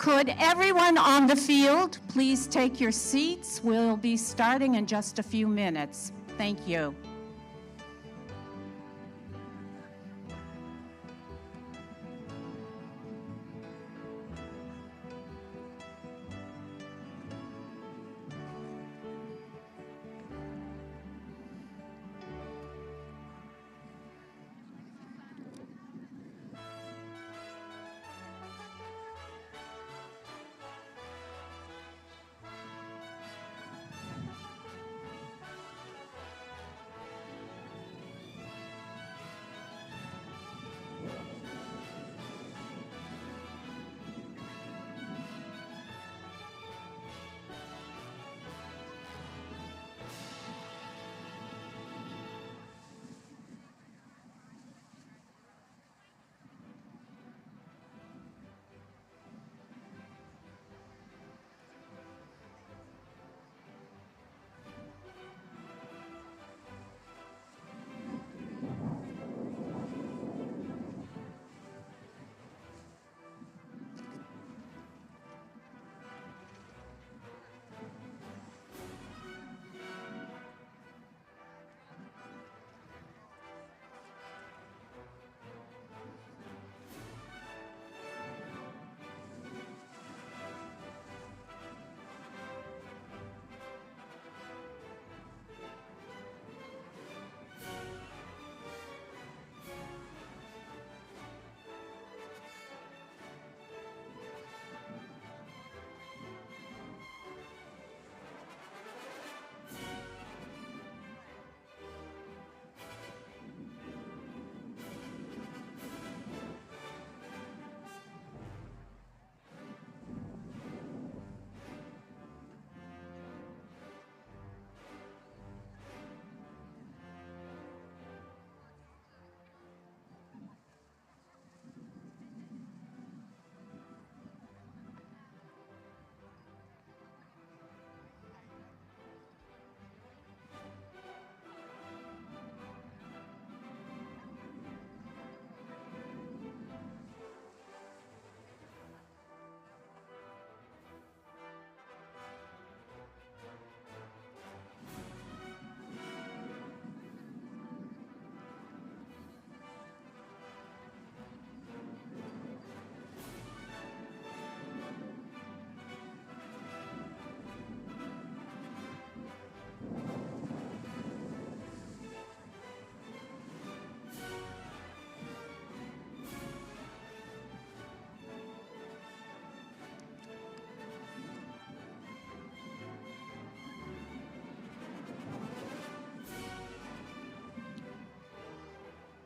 Could everyone on the field please take your seats? We'll be starting in just a few minutes. Thank you.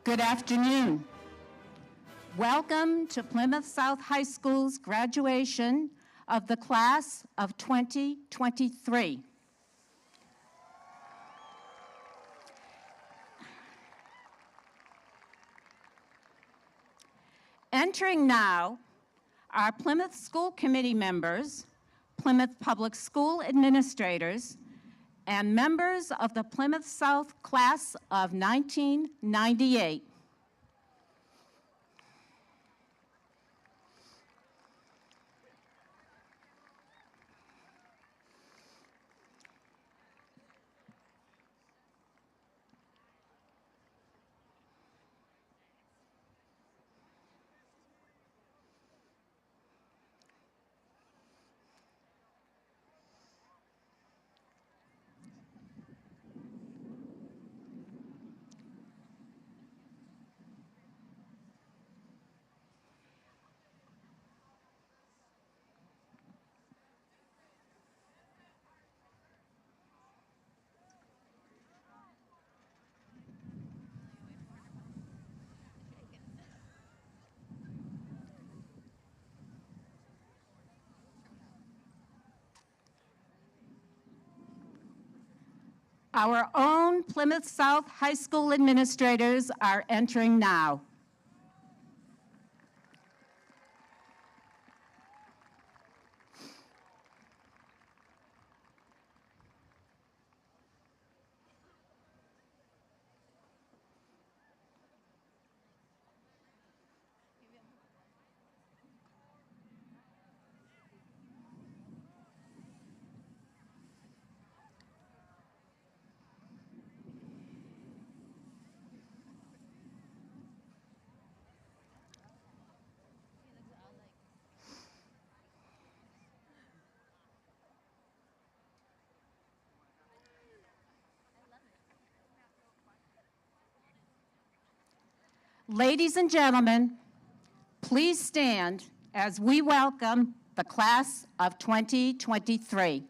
Good afternoon. Welcome to Plymouth South High School's graduation of the class of 2023. Entering now are Plymouth School Committee members, Plymouth Public School administrators, and members of the Plymouth South class of 1998. Our own Plymouth South High School administrators are entering now. Ladies and gentlemen, please stand as we welcome the class of 2023.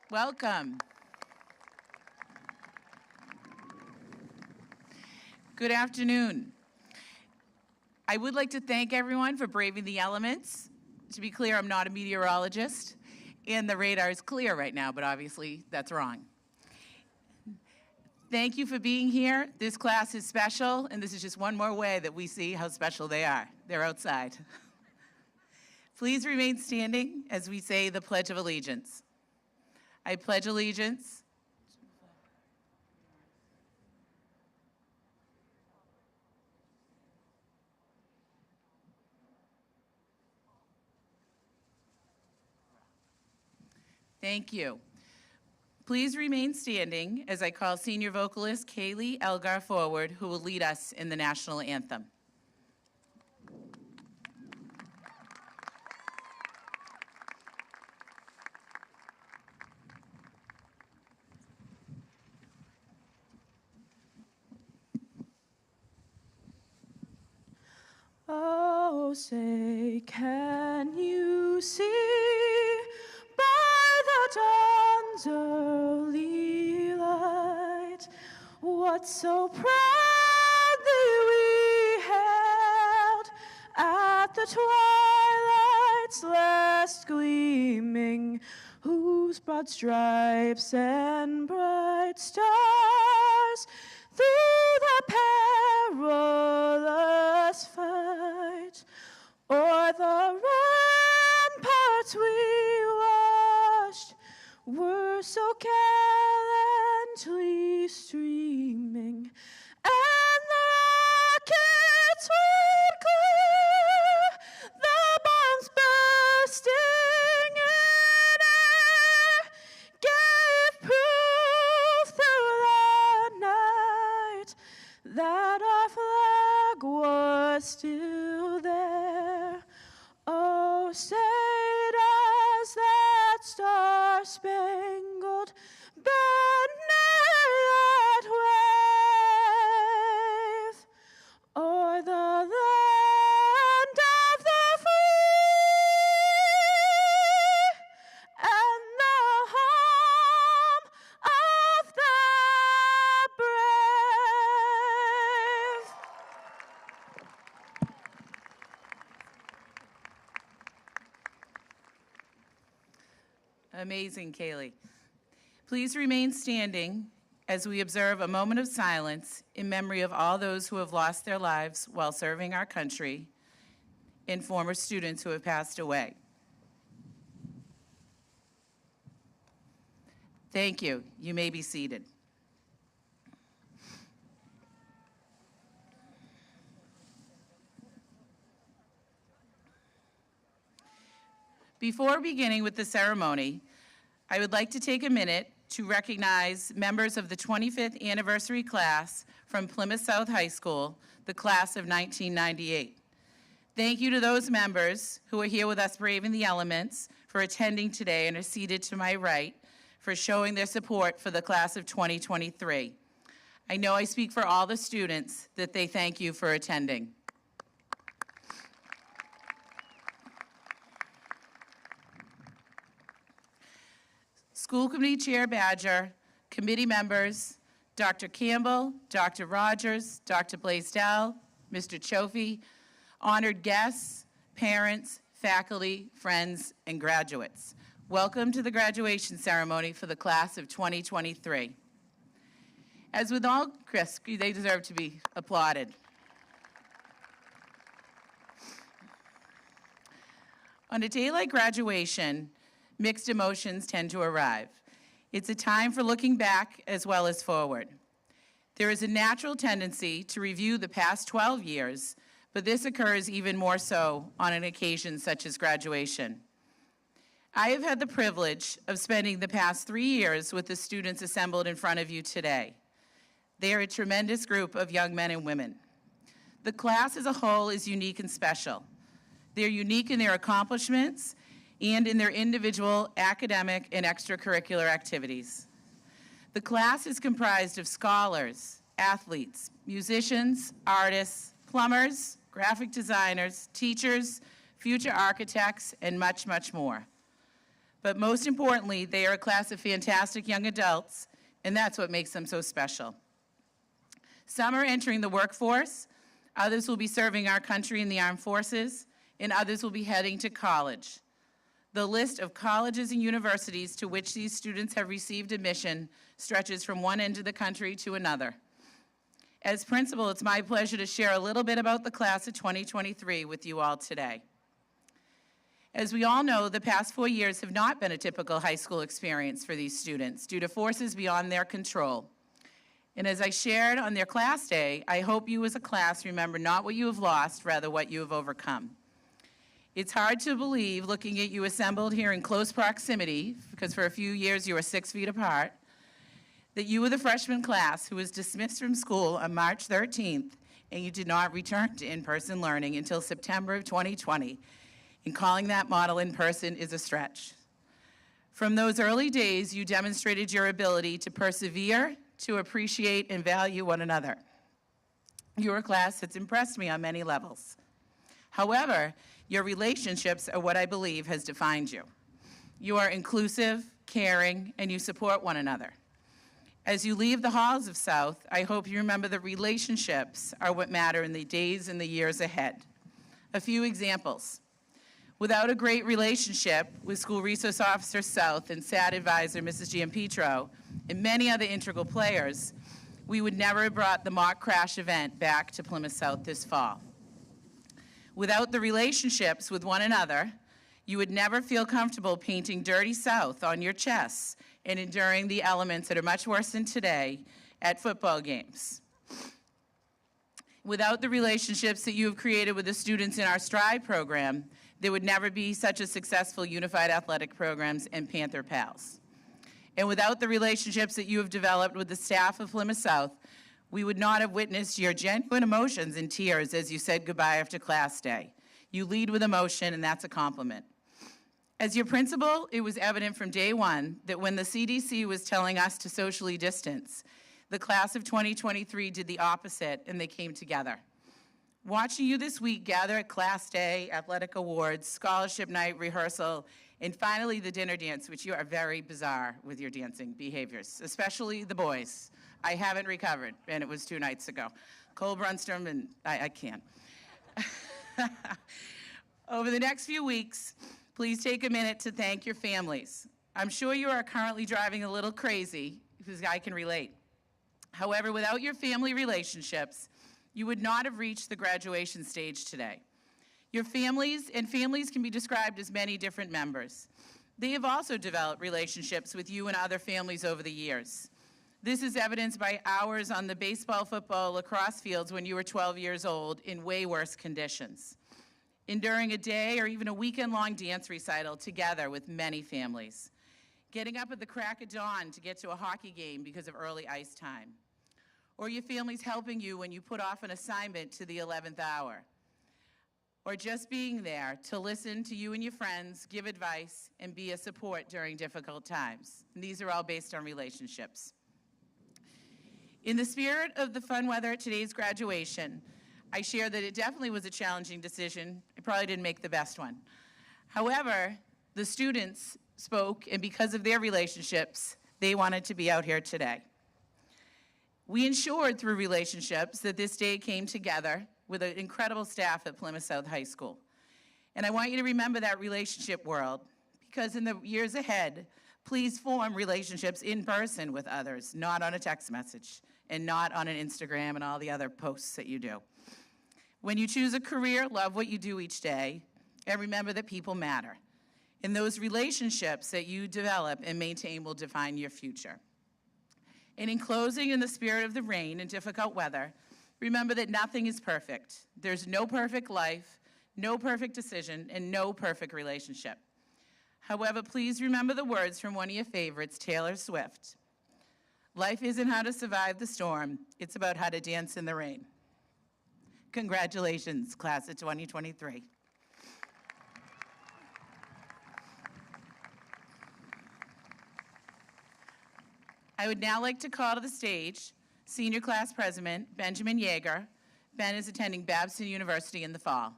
Welcome. Good afternoon. I would like to thank everyone for braving the elements. To be clear, I'm not a meteorologist, and the radar is clear right now, but obviously that's wrong. Thank you for being here. This class is special, and this is just one more way that we see how special they are. They're outside. Please remain standing as we say the Pledge of Allegiance. I pledge allegiance Thank you. Please remain standing as I call senior vocalist Kaylee Elgar forward, who will lead us in the national anthem. Oh, say, can you see by the dawn's early light what so proudly we hailed at the twilight's last gleaming, whose broad stripes and bright stars through the perilous fight o'er the ramparts we watched were so gallantly streaming, and the rockets would clear, the bombs bursting in air gave proof through the night that our flag was still there. Oh, say does that star-spangled banner yet wave o'er the land of the free and the home of the brave? Amazing, Kaylee. Please remain standing as we observe a moment of silence in memory of all those who have lost their lives while serving our country and former students who have passed away. Thank you. You may be seated. Before beginning with the ceremony, I would like to take a minute to recognize members of the 25th anniversary class from Plymouth South High School, the class of 1998. Thank you to those members who are here with us braving the elements for attending today and are seated to my right for showing their support for the class of 2023. I know I speak for all the students that they thank you for attending. School Committee Chair Badger, committee members, Dr. Campbell, Dr. Rogers, Dr. Blaisdell, Mr. Chofie, honored guests, parents, faculty, friends, and graduates. Welcome to the graduation ceremony for the class of 2023. As with all Chris, they deserve to be applauded. On a day like graduation, mixed emotions tend to arrive. It's a time for looking back as well as forward. There is a natural tendency to review the past 12 years, but this occurs even more so on an occasion such as graduation. I have had the privilege of spending the past 3 years with the students assembled in front of you today. They are a tremendous group of young men and women. The class as a whole is unique and special. They're unique in their accomplishments and in their individual academic and extracurricular activities. The class is comprised of scholars, athletes, musicians, artists, plumbers, graphic designers, teachers, future architects, and much, much more. But most importantly, they are a class of fantastic young adults, and that's what makes them so special. Some are entering the workforce, others will be serving our country in the armed forces, and others will be heading to college. The list of colleges and universities to which these students have received admission stretches from one end of the country to another. As principal, it's my pleasure to share a little bit about the class of 2023 with you all today. As we all know, the past 4 years have not been a typical high school experience for these students due to forces beyond their control. And as I shared on their class day, I hope you as a class remember not what you have lost, rather what you have overcome. It's hard to believe, looking at you assembled here in close proximity, because for a few years you were 6 feet apart, that you were the freshman class who was dismissed from school on March 13th, and you did not return to in-person learning until September of 2020. And calling that model in person is a stretch. From those early days, you demonstrated your ability to persevere, to appreciate and value one another. Your class has impressed me on many levels. However, your relationships are what I believe has defined you. You are inclusive, caring, and you support one another. As you leave the halls of South, I hope you remember that relationships are what matter in the days and the years ahead. A few examples. Without a great relationship with School Resource Officer South and SAD Advisor Mrs. Giampietro and many other integral players, we would never have brought the mock crash event back to Plymouth South this fall. Without the relationships with one another, you would never feel comfortable painting Dirty South on your chests and enduring the elements that are much worse than today at football games. Without the relationships that you have created with the students in our STRIVE program, there would never be such a successful unified athletic programs and Panther Pals. And without the relationships that you have developed with the staff of Plymouth South, we would not have witnessed your genuine emotions and tears as you said goodbye after class day. You lead with emotion, and that's a compliment. As your principal, it was evident from day one that when the CDC was telling us to socially distance, the class of 2023 did the opposite, and they came together. Watching you this week gather at class day, athletic awards, scholarship night, rehearsal, and finally the dinner dance, which you are very bizarre with your dancing behaviors, especially the boys. I haven't recovered, and it was 2 nights ago. Cole Brunstrom, and I can't. Over the next few weeks, please take a minute to thank your families. I'm sure you are currently driving a little crazy, because I can relate. However, without your family relationships, you would not have reached the graduation stage today. Your families, and families can be described as many different members. They have also developed relationships with you and other families over the years. This is evidenced by hours on the baseball, football, lacrosse fields when you were 12 years old in way worse conditions. Enduring a day or even a weekend-long dance recital together with many families. Getting up at the crack of dawn to get to a hockey game because of early ice time. Or your family's helping you when you put off an assignment to the 11th hour. Or just being there to listen to you and your friends, give advice, and be a support during difficult times. And these are all based on relationships. In the spirit of the fun weather at today's graduation, I share that it definitely was a challenging decision. It probably didn't make the best one. However, the students spoke, and because of their relationships, they wanted to be out here today. We ensured through relationships that this day came together with an incredible staff at Plymouth South High School. And I want you to remember that relationship world, because in the years ahead, please form relationships in person with others, not on a text message, and not on an Instagram and all the other posts that you do. When you choose a career, love what you do each day, and remember that people matter. And those relationships that you develop and maintain will define your future. And in closing, in the spirit of the rain and difficult weather, remember that nothing is perfect. There's no perfect life, no perfect decision, and no perfect relationship. However, please remember the words from one of your favorites, Taylor Swift. Life isn't how to survive the storm, it's about how to dance in the rain. Congratulations, class of 2023. I would now like to call to the stage Senior Class President Benjamin Yeager. Ben is attending Babson University in the fall.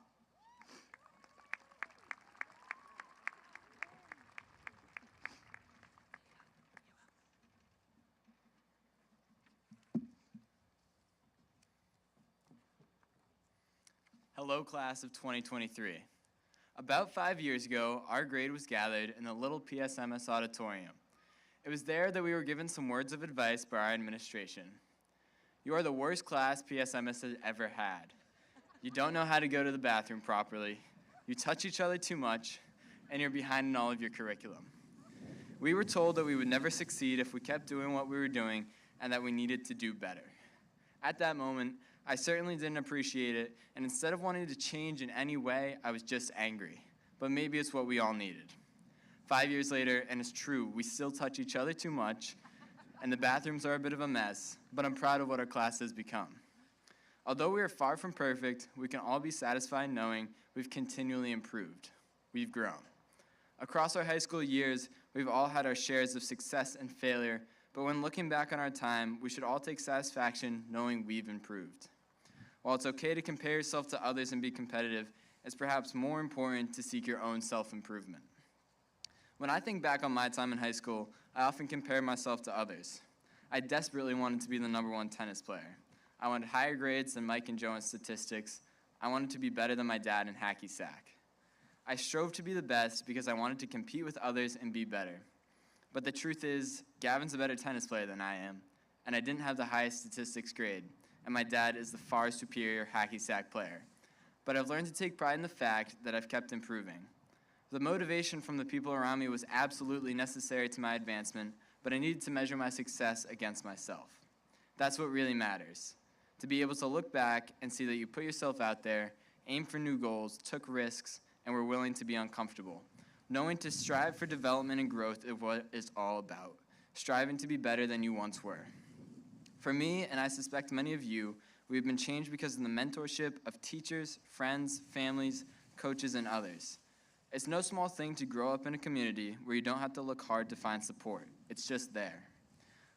Hello, class of 2023. About 5 years ago, our grade was gathered in the little PSMS auditorium. It was there that we were given some words of advice by our administration. You are the worst class PSMS has ever had. You don't know how to go to the bathroom properly, you touch each other too much, and you're behind in all of your curriculum. We were told that we would never succeed if we kept doing what we were doing and that we needed to do better. At that moment, I certainly didn't appreciate it, and instead of wanting to change in any way, I was just angry. But maybe it's what we all needed. 5 years later, and it's true, we still touch each other too much, and the bathrooms are a bit of a mess, but I'm proud of what our class has become. Although we are far from perfect, we can all be satisfied knowing we've continually improved. We've grown. Across our high school years, we've all had our shares of success and failure, but when looking back on our time, we should all take satisfaction knowing we've improved. While it's okay to compare yourself to others and be competitive, it's perhaps more important to seek your own self-improvement. When I think back on my time in high school, I often compare myself to others. I desperately wanted to be the #1 tennis player. I wanted higher grades than Mike and Joe in statistics. I wanted to be better than my dad in hacky sack. I strove to be the best because I wanted to compete with others and be better. But the truth is, Gavin's a better tennis player than I am, and I didn't have the highest statistics grade, and my dad is the far superior hacky sack player. But I've learned to take pride in the fact that I've kept improving. The motivation from the people around me was absolutely necessary to my advancement, but I needed to measure my success against myself. That's what really matters. To be able to look back and see that you put yourself out there, aimed for new goals, took risks, and were willing to be uncomfortable. Knowing to strive for development and growth is what it's all about, striving to be better than you once were. For me, and I suspect many of you, we've been changed because of the mentorship of teachers, friends, families, coaches, and others. It's no small thing to grow up in a community where you don't have to look hard to find support. It's just there.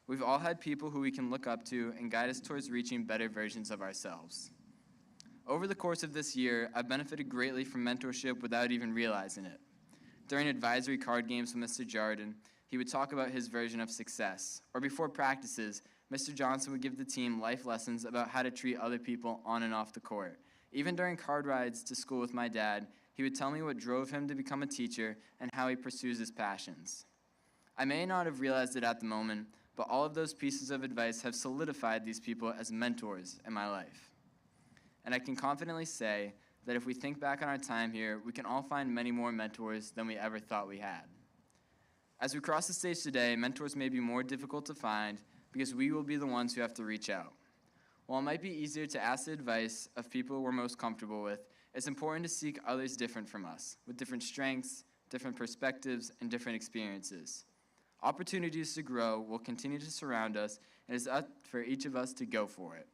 We've all had people who we can look up to and guide us towards reaching better versions of ourselves. Over the course of this year, I've benefited greatly from mentorship without even realizing it. During advisory card games with Mr. Jardin, he would talk about his version of success. Or before practices, Mr. Johnson would give the team life lessons about how to treat other people on and off the court. Even during card rides to school with my dad, he would tell me what drove him to become a teacher and how he pursues his passions. I may not have realized it at the moment, but all of those pieces of advice have solidified these people as mentors in my life. And I can confidently say that if we think back on our time here, we can all find many more mentors than we ever thought we had. As we cross the stage today, mentors may be more difficult to find because we will be the ones who have to reach out. While it might be easier to ask the advice of people we're most comfortable with, it's important to seek others different from us, with different strengths, different perspectives, and different experiences. Opportunities to grow will continue to surround us, and it's up for each of us to go for it.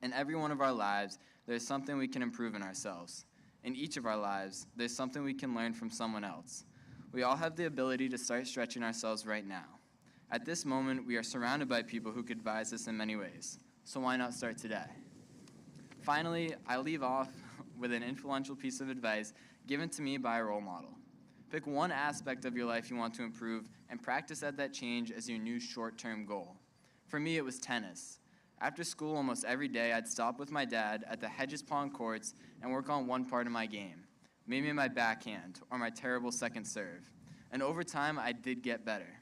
In every one of our lives, there's something we can improve in ourselves. In each of our lives, there's something we can learn from someone else. We all have the ability to start stretching ourselves right now. At this moment, we are surrounded by people who could advise us in many ways. So why not start today? Finally, I leave off with an influential piece of advice given to me by a role model. Pick one aspect of your life you want to improve and practice at that change as your new short-term goal. For me, it was tennis. After school, almost every day, I'd stop with my dad at the Hedges Pond courts and work on one part of my game, maybe my backhand or my terrible second serve. And over time, I did get better.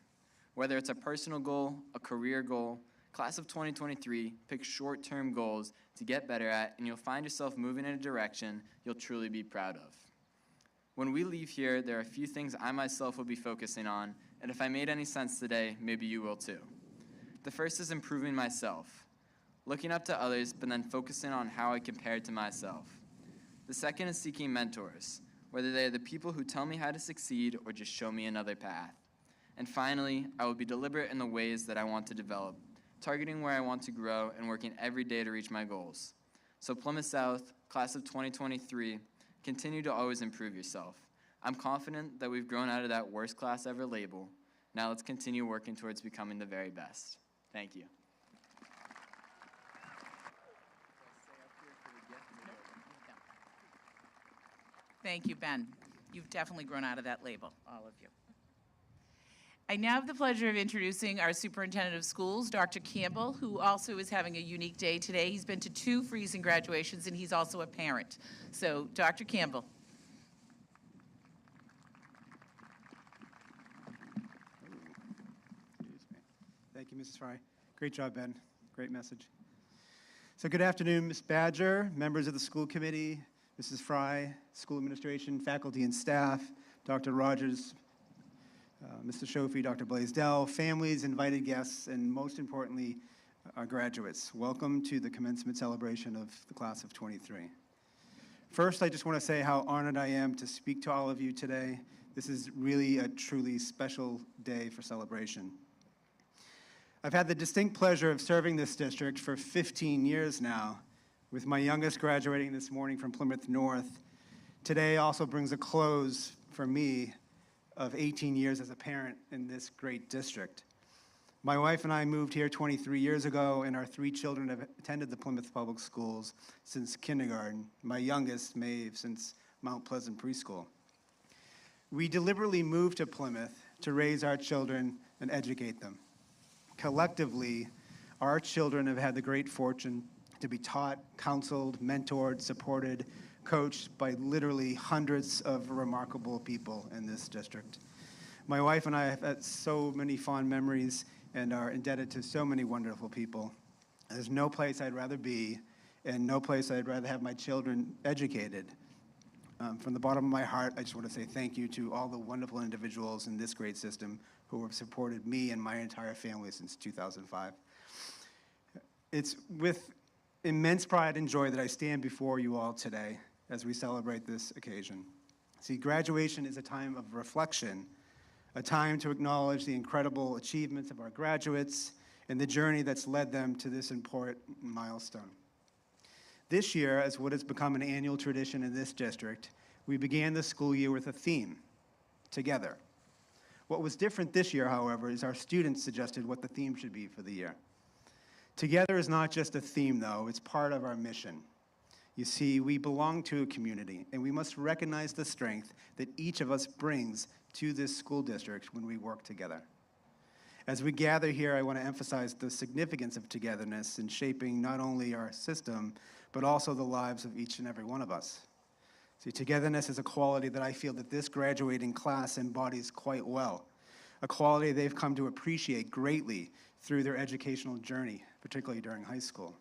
Whether it's a personal goal, a career goal, class of 2023, pick short-term goals to get better at, and you'll find yourself moving in a direction you'll truly be proud of. When we leave here, there are a few things I myself will be focusing on, and if I made any sense today, maybe you will too. The first is improving myself. Looking up to others, but then focusing on how I compare to myself. The second is seeking mentors, whether they are the people who tell me how to succeed or just show me another path. And finally, I will be deliberate in the ways that I want to develop, targeting where I want to grow and working every day to reach my goals. So Plymouth South, class of 2023, continue to always improve yourself. I'm confident that we've grown out of that worst class ever label. Now let's continue working towards becoming the very best. Thank you. Thank you, Ben. You've definitely grown out of that label, all of you. I now have the pleasure of introducing our Superintendent of Schools, Dr. Campbell, who also is having a unique day today. He's been to 2 Friesen graduations, and he's also a parent. So, Dr. Campbell. Thank you, Mrs. Fry. Great job, Ben. Great message. So good afternoon, Ms. Badger, members of the school committee, Mrs. Fry, school administration, faculty and staff, Dr. Rogers, Mr. Shofi, Dr. Blaisdell, families, invited guests, and most importantly, our graduates. Welcome to the commencement celebration of the class of 23. First, I just want to say how honored I am to speak to all of you today. This is really a truly special day for celebration. I've had the distinct pleasure of serving this district for 15 years now, with my youngest graduating this morning from Plymouth North. Today also brings a close for me of 18 years as a parent in this great district. My wife and I moved here 23 years ago, and our 3 children have attended the Plymouth Public Schools since kindergarten. My youngest, Maeve, since Mount Pleasant Preschool. We deliberately moved to Plymouth to raise our children and educate them. Collectively, our children have had the great fortune to be taught, counseled, mentored, supported, coached by literally hundreds of remarkable people in this district. My wife and I have had so many fond memories and are indebted to so many wonderful people. There's no place I'd rather be and no place I'd rather have my children educated. From the bottom of my heart, I just want to say thank you to all the wonderful individuals in this great system who have supported me and my entire family since 2005. It's with immense pride and joy that I stand before you all today as we celebrate this occasion. See, graduation is a time of reflection, a time to acknowledge the incredible achievements of our graduates and the journey that's led them to this important milestone. This year, as what has become an annual tradition in this district, we began the school year with a theme, together. What was different this year, however, is our students suggested what the theme should be for the year. Together is not just a theme, though, it's part of our mission. You see, we belong to a community, and we must recognize the strength that each of us brings to this school district when we work together. As we gather here, I want to emphasize the significance of togetherness in shaping not only our system, but also the lives of each and every one of us. See, togetherness is a quality that I feel that this graduating class embodies quite well, a quality they've come to appreciate greatly through their educational journey, particularly during high school.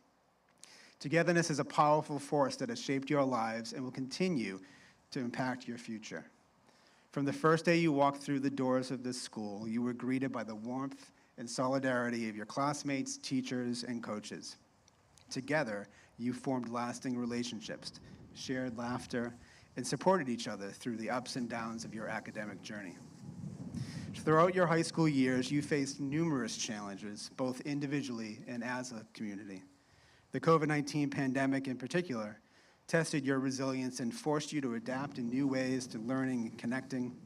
Togetherness is a powerful force that has shaped your lives and will continue to impact your future. From the first day you walked through the doors of this school, you were greeted by the warmth and solidarity of your classmates, teachers, and coaches. Together, you formed lasting relationships, shared laughter, and supported each other through the ups and downs of your academic journey. Throughout your high school years, you faced numerous challenges, both individually and as a community. The COVID-19 pandemic in particular tested your resilience and forced you to adapt in new ways to learning and connecting.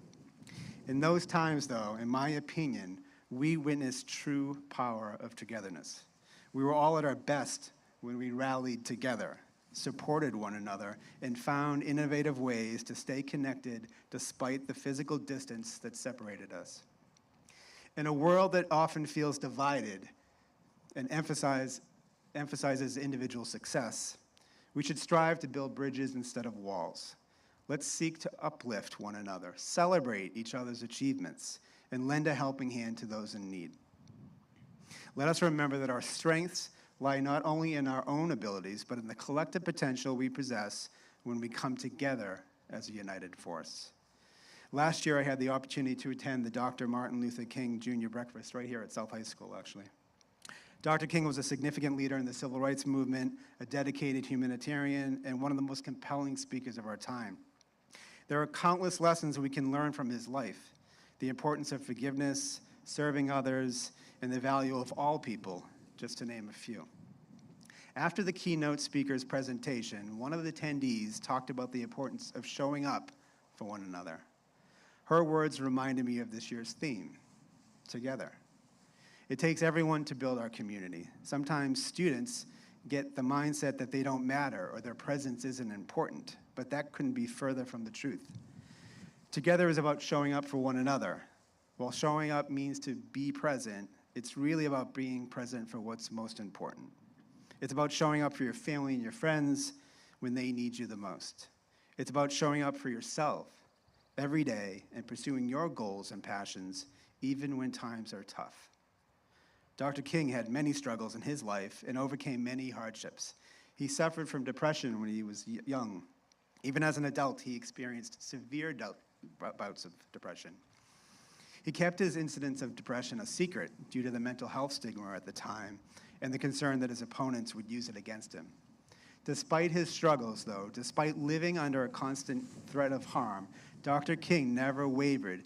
In those times, though, in my opinion, we witnessed true power of togetherness. We were all at our best when we rallied together, supported one another, and found innovative ways to stay connected despite the physical distance that separated us. In a world that often feels divided and emphasizes individual success, we should strive to build bridges instead of walls. Let's seek to uplift one another, celebrate each other's achievements, and lend a helping hand to those in need. Let us remember that our strengths lie not only in our own abilities, but in the collective potential we possess when we come together as a united force. Last year, I had the opportunity to attend the Dr. Martin Luther King Jr. breakfast right here at South High School, actually. Dr. King was a significant leader in the civil rights movement, a dedicated humanitarian, and one of the most compelling speakers of our time. There are countless lessons we can learn from his life: the importance of forgiveness, serving others, and the value of all people, just to name a few. After the keynote speaker's presentation, one of the attendees talked about the importance of showing up for one another. Her words reminded me of this year's theme, together. It takes everyone to build our community. Sometimes students get the mindset that they don't matter or their presence isn't important, but that couldn't be further from the truth. Together is about showing up for one another, While showing up means to be present, it's really about being present for what's most important. It's about showing up for your family and your friends when they need you the most. It's about showing up for yourself every day and pursuing your goals and passions even when times are tough. Dr. King had many struggles in his life and overcame many hardships. He suffered from depression when he was young. Even as an adult, he experienced severe bouts of depression. He kept his incidents of depression a secret due to the mental health stigma at the time and the concern that his opponents would use it against him. Despite his struggles, though, despite living under a constant threat of harm, Dr. King never wavered.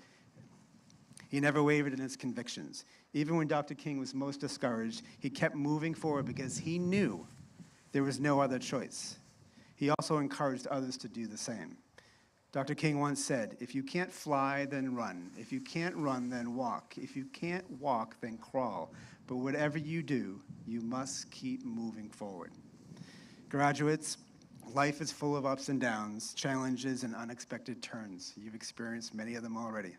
He never wavered in his convictions. Even when Dr. King was most discouraged, he kept moving forward because he knew there was no other choice. He also encouraged others to do the same. Dr. King once said, "If you can't fly, then run. If you can't run, then walk. If you can't walk, then crawl. But whatever you do, you must keep moving forward." Graduates, life is full of ups and downs, challenges, and unexpected turns. You've experienced many of them already.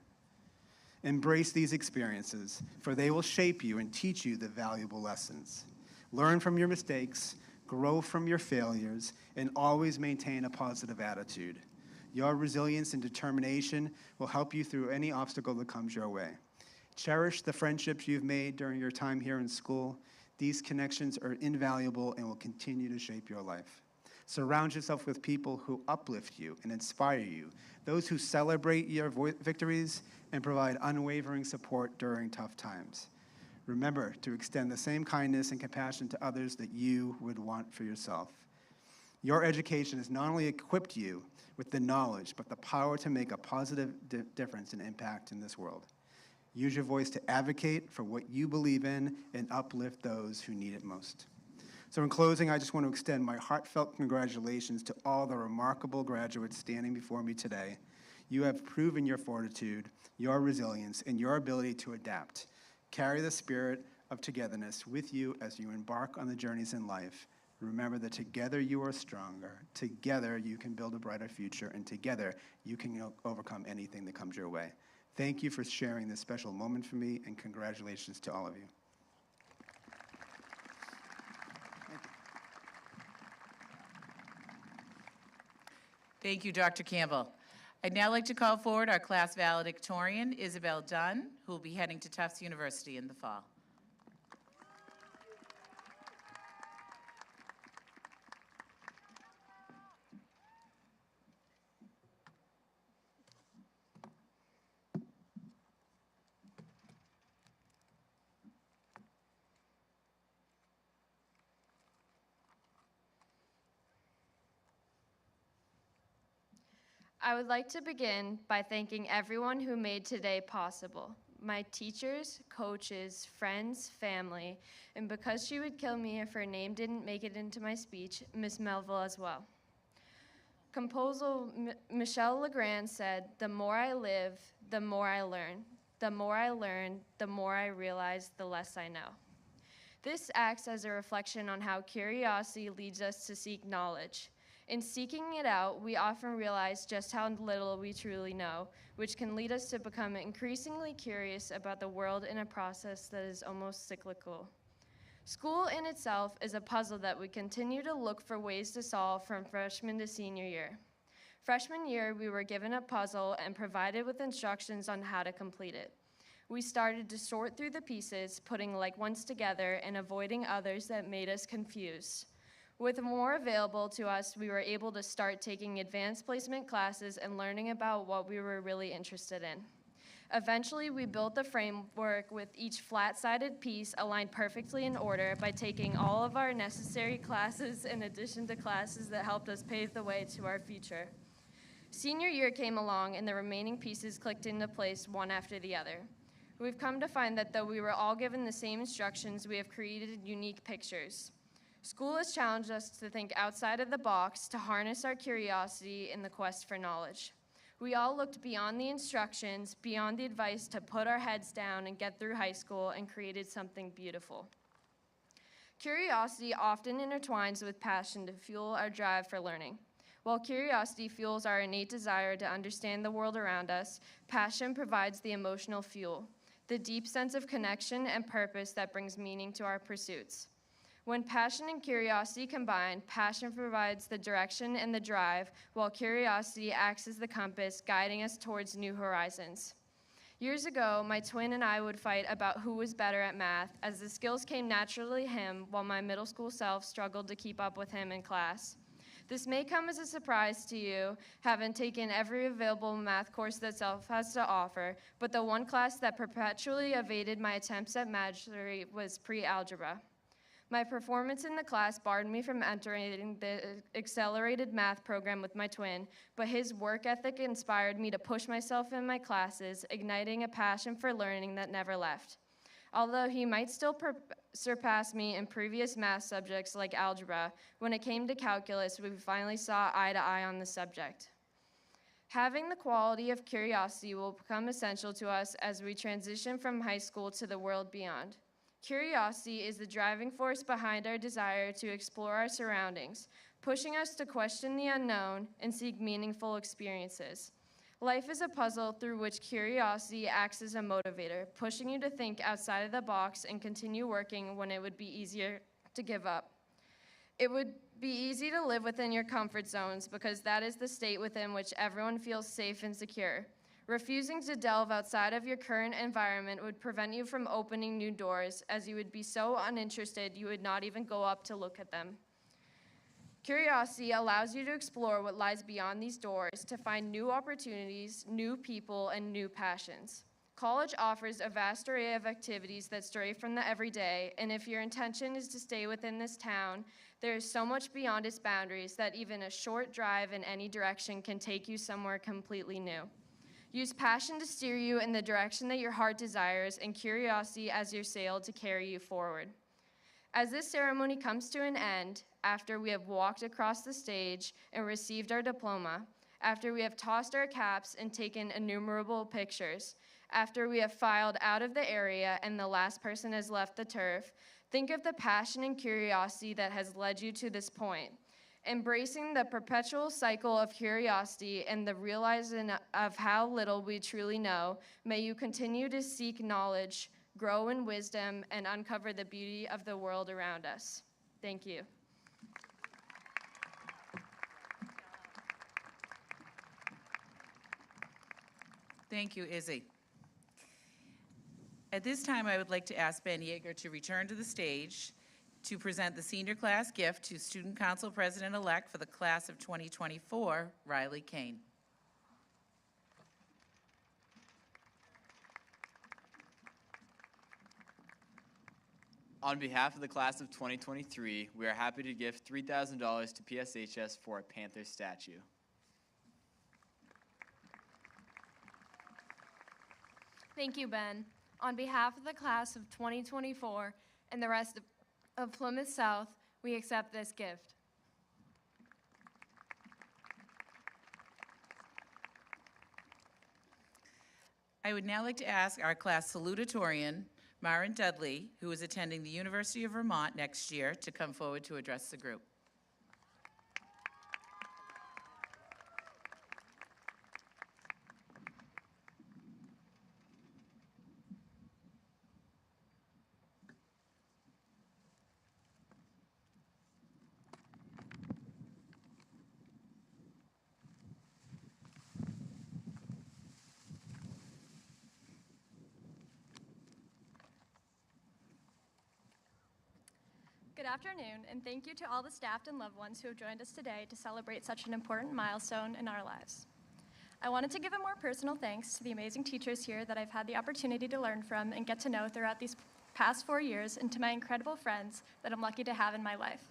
Embrace these experiences, for they will shape you and teach you the valuable lessons. Learn from your mistakes, grow from your failures, and always maintain a positive attitude. Your resilience and determination will help you through any obstacle that comes your way. Cherish the friendships you've made during your time here in school. These connections are invaluable and will continue to shape your life. Surround yourself with people who uplift you and inspire you, those who celebrate your victories and provide unwavering support during tough times. Remember to extend the same kindness and compassion to others that you would want for yourself. Your education has not only equipped you with the knowledge, but the power to make a positive difference and impact in this world. Use your voice to advocate for what you believe in and uplift those who need it most. So in closing, I just want to extend my heartfelt congratulations to all the remarkable graduates standing before me today. You have proven your fortitude, your resilience, and your ability to adapt. Carry the spirit of togetherness with you as you embark on the journeys in life. Remember that together you are stronger, together you can build a brighter future, and together you can overcome anything that comes your way. Thank you for sharing this special moment for me, and congratulations to all of you. Thank you, Dr. Campbell. I'd now like to call forward our class valedictorian, Isabel Dunn, who will be heading to Tufts University in the fall. I would like to begin by thanking everyone who made today possible. My teachers, coaches, friends, family, and because she would kill me if her name didn't make it into my speech, Miss Melville as well. Composer Michel Legrand said, "The more I live, the more I learn. The more I learn, the more I realize, the less I know." This acts as a reflection on how curiosity leads us to seek knowledge. In seeking it out, we often realize just how little we truly know, which can lead us to become increasingly curious about the world in a process that is almost cyclical. School in itself is a puzzle that we continue to look for ways to solve from freshman to senior year. Freshman year, we were given a puzzle and provided with instructions on how to complete it. We started to sort through the pieces, putting like ones together and avoiding others that made us confused. With more available to us, we were able to start taking advanced placement classes and learning about what we were really interested in. Eventually, we built the framework with each flat-sided piece aligned perfectly in order by taking all of our necessary classes in addition to classes that helped us pave the way to our future. Senior year came along and the remaining pieces clicked into place one after the other. We've come to find that though we were all given the same instructions, we have created unique pictures. School has challenged us to think outside of the box, to harness our curiosity in the quest for knowledge. We all looked beyond the instructions, beyond the advice to put our heads down and get through high school and created something beautiful. Curiosity often intertwines with passion to fuel our drive for learning. While curiosity fuels our innate desire to understand the world around us, passion provides the emotional fuel, the deep sense of connection and purpose that brings meaning to our pursuits. When passion and curiosity combine, passion provides the direction and the drive, while curiosity acts as the compass, guiding us towards new horizons. Years ago, my twin and I would fight about who was better at math, as the skills came naturally to him, while my middle school self struggled to keep up with him in class. This may come as a surprise to you, having taken every available math course that self has to offer, but the one class that perpetually evaded my attempts at mastery was pre-algebra. My performance in the class barred me from entering the accelerated math program with my twin, but his work ethic inspired me to push myself in my classes, igniting a passion for learning that never left. Although he might still surpass me in previous math subjects like algebra, when it came to calculus, we finally saw eye to eye on the subject. Having the quality of curiosity will become essential to us as we transition from high school to the world beyond. Curiosity is the driving force behind our desire to explore our surroundings, pushing us to question the unknown and seek meaningful experiences. Life is a puzzle through which curiosity acts as a motivator, pushing you to think outside of the box and continue working when it would be easier to give up. It would be easy to live within your comfort zones because that is the state within which everyone feels safe and secure. Refusing to delve outside of your current environment would prevent you from opening new doors, as you would be so uninterested you would not even go up to look at them. Curiosity allows you to explore what lies beyond these doors, to find new opportunities, new people, and new passions. College offers a vast array of activities that stray from the everyday, and if your intention is to stay within this town, there is so much beyond its boundaries that even a short drive in any direction can take you somewhere completely new. Use passion to steer you in the direction that your heart desires, and curiosity as your sail to carry you forward. As this ceremony comes to an end, after we have walked across the stage and received our diploma, after we have tossed our caps and taken innumerable pictures, after we have filed out of the area and the last person has left the turf, think of the passion and curiosity that has led you to this point. Embracing the perpetual cycle of curiosity and the realizing of how little we truly know, may you continue to seek knowledge, grow in wisdom, and uncover the beauty of the world around us. Thank you. Thank you, Izzy. At this time, I would like to ask Ben Yeager to return to the stage to present the senior class gift to Student Council President-elect for the class of 2024, Riley Kane. On behalf of the class of 2023, we are happy to give $3,000 to PSHS for a Panther statue. Thank you, Ben. On behalf of the class of 2024 and the rest of Plymouth South, we accept this gift. I would now like to ask our class salutatorian, Maren Dudley, who is attending the University of Vermont next year, to come forward to address the group. Good afternoon, and thank you to all the staff and loved ones who have joined us today to celebrate such an important milestone in our lives. I wanted to give a more personal thanks to the amazing teachers here that I've had the opportunity to learn from and get to know throughout these past 4 years, and to my incredible friends that I'm lucky to have in my life.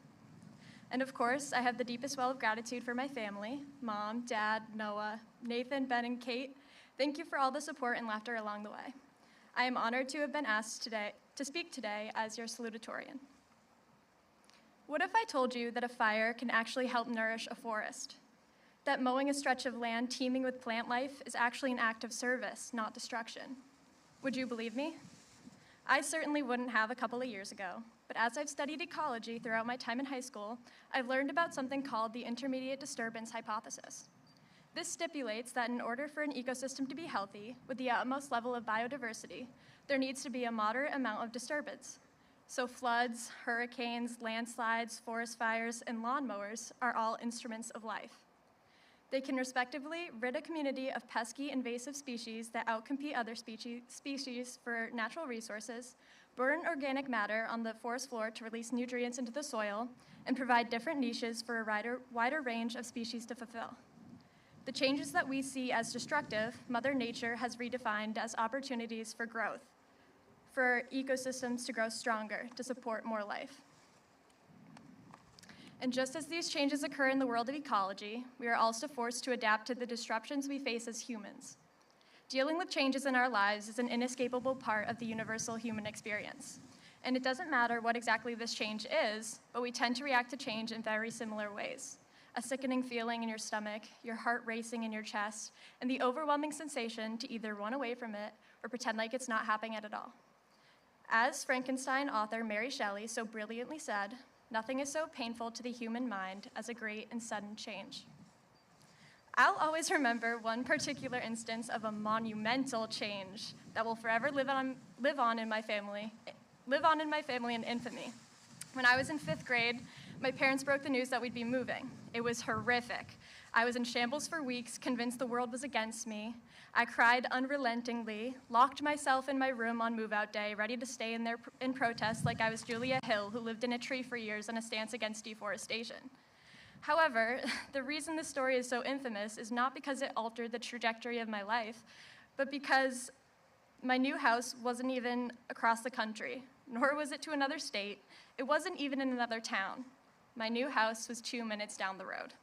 And of course, I have the deepest well of gratitude for my family, Mom, Dad, Noah, Nathan, Ben, and Kate. Thank you for all the support and laughter along the way. I am honored to have been asked to speak today as your salutatorian. What if I told you that a fire can actually help nourish a forest? That mowing a stretch of land teeming with plant life is actually an act of service, not destruction? Would you believe me? I certainly wouldn't have a couple of years ago, but as I've studied ecology throughout my time in high school, I've learned about something called the intermediate disturbance hypothesis. This stipulates that in order for an ecosystem to be healthy, with the utmost level of biodiversity, there needs to be a moderate amount of disturbance. So floods, hurricanes, landslides, forest fires, and lawnmowers are all instruments of life. They can respectively rid a community of pesky invasive species that outcompete other species for natural resources, burn organic matter on the forest floor to release nutrients into the soil, and provide different niches for a wider range of species to fulfill. The changes that we see as destructive, Mother Nature has redefined as opportunities for growth, for ecosystems to grow stronger, to support more life. And just as these changes occur in the world of ecology, we are also forced to adapt to the disruptions we face as humans. Dealing with changes in our lives is an inescapable part of the universal human experience. And it doesn't matter what exactly this change is, but we tend to react to change in very similar ways. A sickening feeling in your stomach, your heart racing in your chest, and the overwhelming sensation to either run away from it or pretend like it's not happening at all. As Frankenstein author Mary Shelley so brilliantly said, nothing is so painful to the human mind as a great and sudden change. I'll always remember one particular instance of a monumental change that will forever live on in my family in infamy. When I was in 5th grade, my parents broke the news that we'd be moving. It was horrific. I was in shambles for weeks, convinced the world was against me. I cried unrelentingly, locked myself in my room on move-out day, ready to stay in there in protest like I was Julia Hill, who lived in a tree for years in a stance against deforestation. However, the reason this story is so infamous is not because it altered the trajectory of my life, but because my new house wasn't even across the country, nor was it to another state. It wasn't even in another town. My new house was 2 minutes down the road.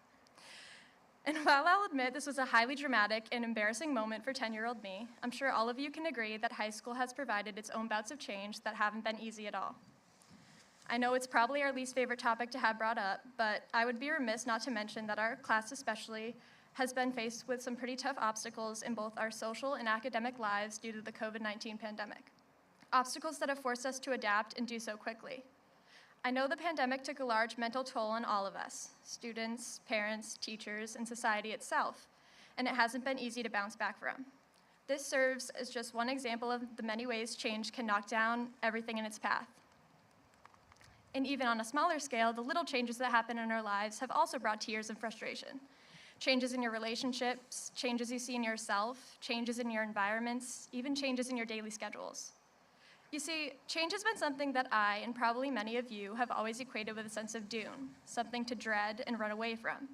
And while I'll admit this was a highly dramatic and embarrassing moment for 10-year-old me, I'm sure all of you can agree that high school has provided its own bouts of change that haven't been easy at all. I know it's probably our least favorite topic to have brought up, but I would be remiss not to mention that our class especially has been faced with some pretty tough obstacles in both our social and academic lives due to the COVID-19 pandemic. Obstacles that have forced us to adapt and do so quickly. I know the pandemic took a large mental toll on all of us, students, parents, teachers, and society itself, and it hasn't been easy to bounce back from. This serves as just one example of the many ways change can knock down everything in its path. And even on a smaller scale, the little changes that happen in our lives have also brought tears and frustration. Changes in your relationships, changes you see in yourself, changes in your environments, even changes in your daily schedules. You see, change has been something that I, and probably many of you, have always equated with a sense of doom, something to dread and run away from.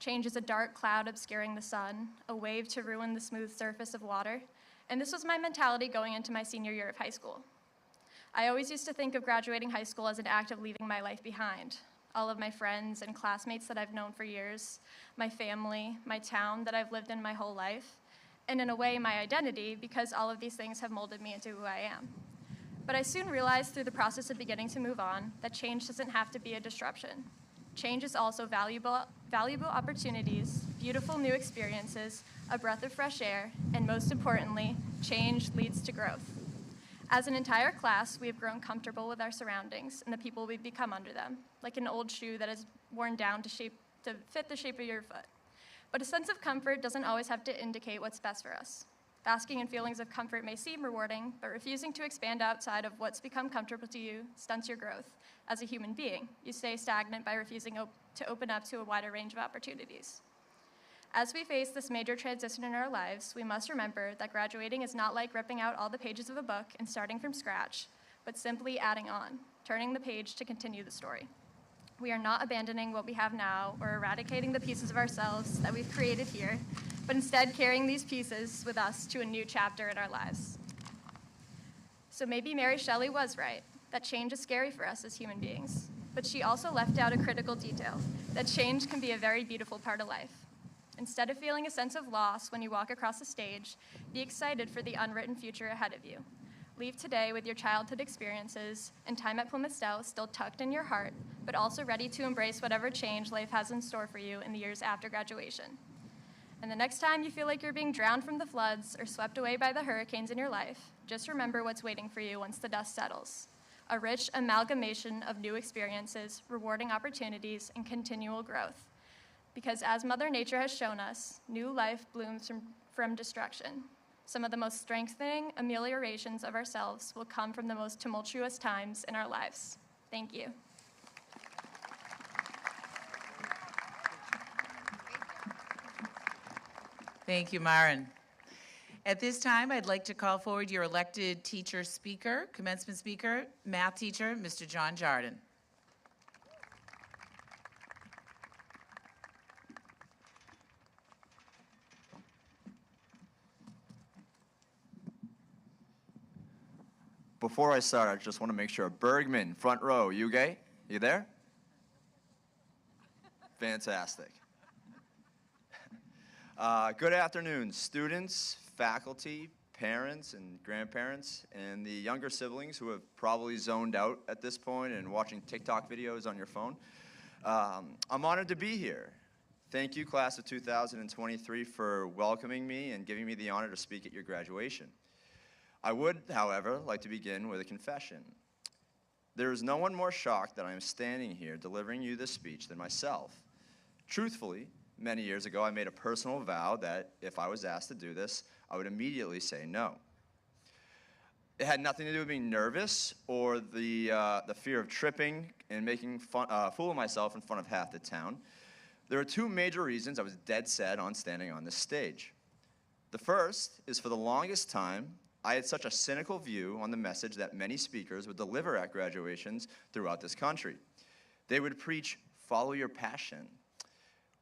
Change is a dark cloud obscuring the sun, a wave to ruin the smooth surface of water, and this was my mentality going into my senior year of high school. I always used to think of graduating high school as an act of leaving my life behind. All of my friends and classmates that I've known for years, my family, my town that I've lived in my whole life, and in a way, my identity, because all of these things have molded me into who I am. But I soon realized through the process of beginning to move on that change doesn't have to be a disruption. Change is also valuable opportunities, beautiful new experiences, a breath of fresh air, and most importantly, change leads to growth. As an entire class, we have grown comfortable with our surroundings and the people we've become under them, like an old shoe that is worn down to fit the shape of your foot. But a sense of comfort doesn't always have to indicate what's best for us. Basking in feelings of comfort may seem rewarding, but refusing to expand outside of what's become comfortable to you stunts your growth as a human being. You stay stagnant by refusing to open up to a wider range of opportunities. As we face this major transition in our lives, we must remember that graduating is not like ripping out all the pages of a book and starting from scratch, but simply adding on, turning the page to continue the story. We are not abandoning what we have now or eradicating the pieces of ourselves that we've created here, but instead carrying these pieces with us to a new chapter in our lives. So maybe Mary Shelley was right, that change is scary for us as human beings, but she also left out a critical detail, that change can be a very beautiful part of life. Instead of feeling a sense of loss when you walk across the stage, be excited for the unwritten future ahead of you. Leave today with your childhood experiences and time at Plymouth South still tucked in your heart, but also ready to embrace whatever change life has in store for you in the years after graduation. And the next time you feel like you're being drowned from the floods or swept away by the hurricanes in your life, just remember what's waiting for you once the dust settles. A rich amalgamation of new experiences, rewarding opportunities, and continual growth. Because as Mother Nature has shown us, new life blooms from destruction. Some of the most strengthening ameliorations of ourselves will come from the most tumultuous times in our lives. Thank you. Thank you, Maren. At this time, I'd like to call forward your elected teacher speaker, commencement speaker, math teacher, Mr. John Jardin. Before I start, I just want to make sure. Bergman, front row, you gay? You there? Fantastic. Good afternoon, students, faculty, parents, and grandparents, and the younger siblings who have probably zoned out at this point and watching TikTok videos on your phone. I'm honored to be here. Thank you, class of 2023, for welcoming me and giving me the honor to speak at your graduation. I would, however, like to begin with a confession. There is no one more shocked that I am standing here delivering you this speech than myself. Truthfully, many years ago, I made a personal vow that if I was asked to do this, I would immediately say no. It had nothing to do with being nervous or the fear of tripping and making a fool of myself in front of half the town. There are two major reasons I was dead set on standing on this stage. The first is for the longest time, I had such a cynical view on the message that many speakers would deliver at graduations throughout this country. They would preach, follow your passion,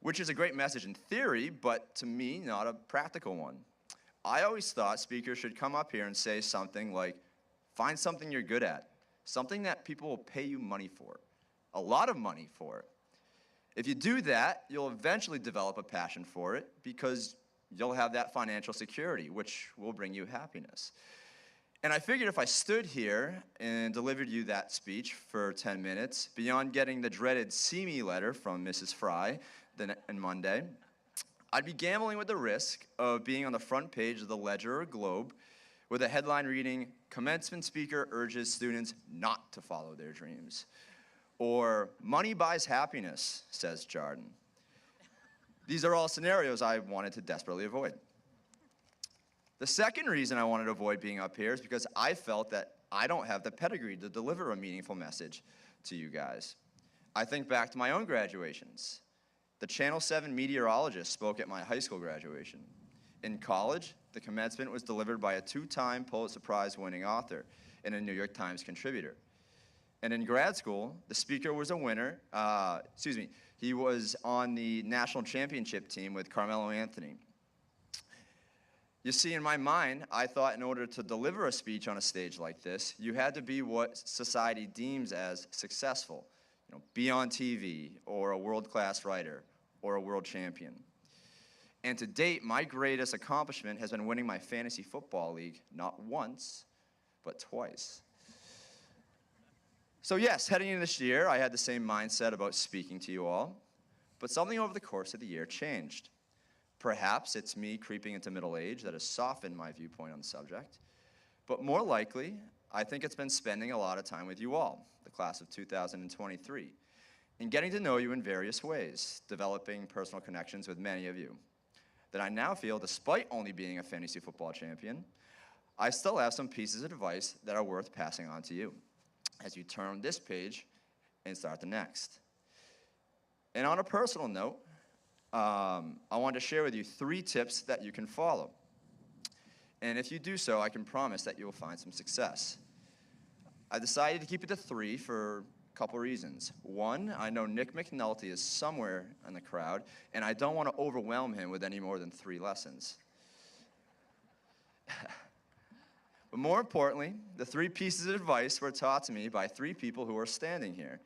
which is a great message in theory, but to me, not a practical one. I always thought speakers should come up here and say something like, find something you're good at, something that people will pay you money for, a lot of money for it. If you do that, you'll eventually develop a passion for it because you'll have that financial security, which will bring you happiness. And I figured if I stood here and delivered you that speech for 10 minutes, beyond getting the dreaded "see me" letter from Mrs. Fry on Monday, I'd be gambling with the risk of being on the front page of the Ledger or Globe with a headline reading, "Commencement Speaker Urges Students Not to Follow Their Dreams," or "Money Buys Happiness, Says Jardin." These are all scenarios I wanted to desperately avoid. The second reason I wanted to avoid being up here is because I felt that I don't have the pedigree to deliver a meaningful message to you guys. I think back to my own graduations. The Channel 7 meteorologist spoke at my high school graduation. In college, the commencement was delivered by a two-time Pulitzer Prize-winning author and a New York Times contributor. And in grad school, the speaker was a winner, he was on the national championship team with Carmelo Anthony. You see, in my mind, I thought in order to deliver a speech on a stage like this, you had to be what society deems as successful. Be on TV, or a world-class writer, or a world champion. And to date, my greatest accomplishment has been winning my fantasy football league, not once, but twice. So yes, heading into this year, I had the same mindset about speaking to you all, but something over the course of the year changed. Perhaps it's me creeping into middle age that has softened my viewpoint on the subject, but more likely, I think it's been spending a lot of time with you all, the class of 2023, and getting to know you in various ways, developing personal connections with many of you, that I now feel, despite only being a fantasy football champion, I still have some pieces of advice that are worth passing on to you as you turn this page and start the next. And on a personal note, I want to share with you 3 tips that you can follow. And if you do so, I can promise that you will find some success. I decided to keep it to 3 for a couple reasons. 1, I know Nick McNulty is somewhere in the crowd, and I don't want to overwhelm him with any more than 3 lessons. But more importantly, the 3 pieces of advice were taught to me by 3 people who are standing here.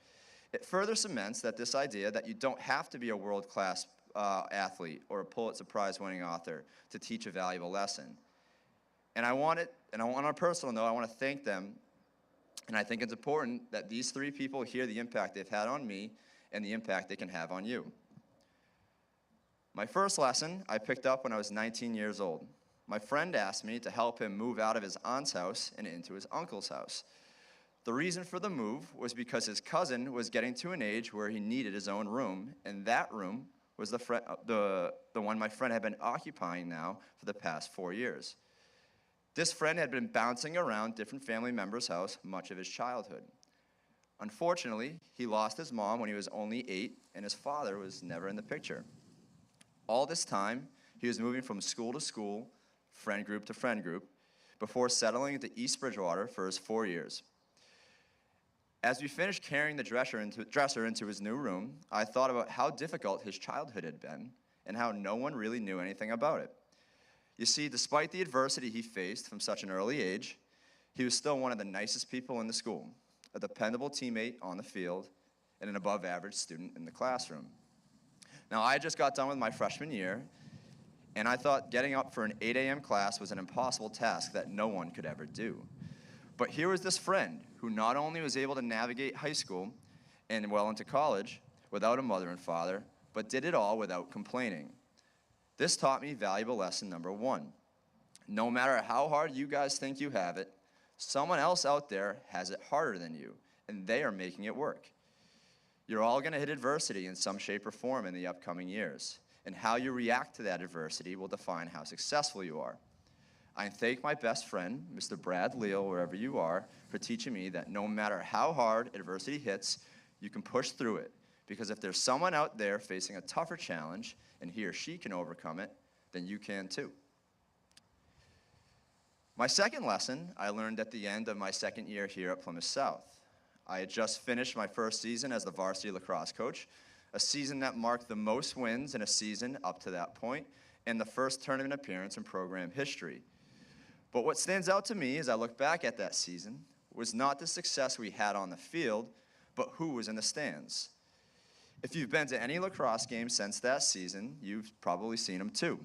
It further cements that this idea that you don't have to be a world-class athlete or a Pulitzer Prize-winning author to teach a valuable lesson. And on a personal note, I want to thank them, and I think it's important that these 3 people hear the impact they've had on me and the impact they can have on you. My first lesson I picked up when I was 19 years old. My friend asked me to help him move out of his aunt's house and into his uncle's house. The reason for the move was because his cousin was getting to an age where he needed his own room, and that room was the one my friend had been occupying now for the past 4 years. This friend had been bouncing around different family members' house much of his childhood. Unfortunately, he lost his mom when he was only 8, and his father was never in the picture. All this time, he was moving from school to school, friend group to friend group, before settling into East Bridgewater for his 4 years. As we finished carrying the dresser into his new room, I thought about how difficult his childhood had been and how no one really knew anything about it. You see, despite the adversity he faced from such an early age, he was still one of the nicest people in the school, a dependable teammate on the field, and an above-average student in the classroom. Now, I just got done with my freshman year, and I thought getting up for an 8 a.m. class was an impossible task that no one could ever do. But here was this friend who not only was able to navigate high school and well into college without a mother and father, but did it all without complaining. This taught me valuable lesson number 1. No matter how hard you guys think you have it, someone else out there has it harder than you, and they are making it work. You're all going to hit adversity in some shape or form in the upcoming years, and how you react to that adversity will define how successful you are. I thank my best friend, Mr. Brad Leal, wherever you are, for teaching me that no matter how hard adversity hits, you can push through it, because if there's someone out there facing a tougher challenge, and he or she can overcome it, then you can too. My second lesson I learned at the end of my second year here at Plymouth South. I had just finished my first season as the varsity lacrosse coach, a season that marked the most wins in a season up to that point, and the first tournament appearance in program history. But what stands out to me as I look back at that season was not the success we had on the field, but who was in the stands. If you've been to any lacrosse game since that season, you've probably seen them too.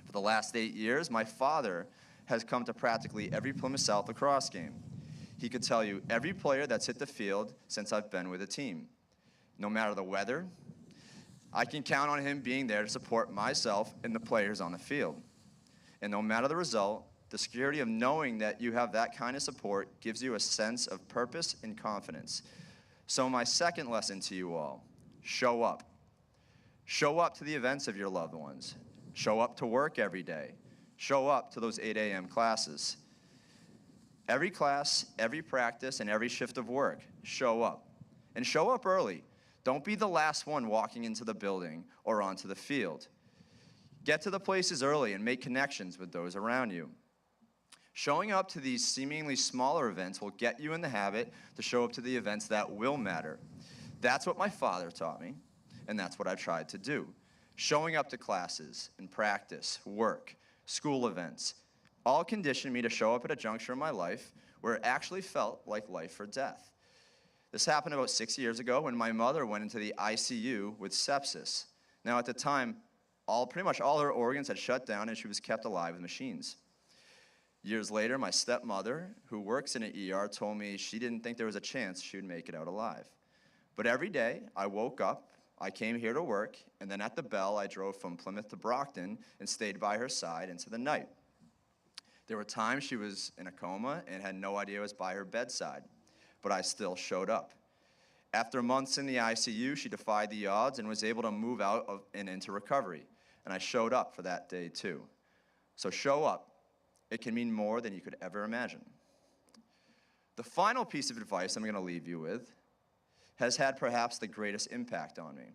For the last 8 years, my father has come to practically every Plymouth South lacrosse game. He could tell you every player that's hit the field since I've been with the team. No matter the weather, I can count on him being there to support myself and the players on the field. And no matter the result, the security of knowing that you have that kind of support gives you a sense of purpose and confidence. So my second lesson to you all, show up. Show up to the events of your loved ones. Show up to work every day. Show up to those 8 a.m. classes. Every class, every practice, and every shift of work, show up. And show up early. Don't be the last one walking into the building or onto the field. Get to the places early and make connections with those around you. Showing up to these seemingly smaller events will get you in the habit to show up to the events that will matter. That's what my father taught me, and that's what I tried to do. Showing up to classes and practice, work, school events, all conditioned me to show up at a juncture in my life where it actually felt like life or death. This happened about 6 years ago when my mother went into the ICU with sepsis. Now at the time, pretty much all her organs had shut down and she was kept alive with machines. Years later, my stepmother, who works in an ER, told me she didn't think there was a chance she would make it out alive. But every day, I woke up, I came here to work, and then at the bell, I drove from Plymouth to Brockton and stayed by her side into the night. There were times she was in a coma and had no idea I was by her bedside, but I still showed up. After months in the ICU, she defied the odds and was able to move out and into recovery, and I showed up for that day too. So show up. It can mean more than you could ever imagine. The final piece of advice I'm going to leave you with has had perhaps the greatest impact on me.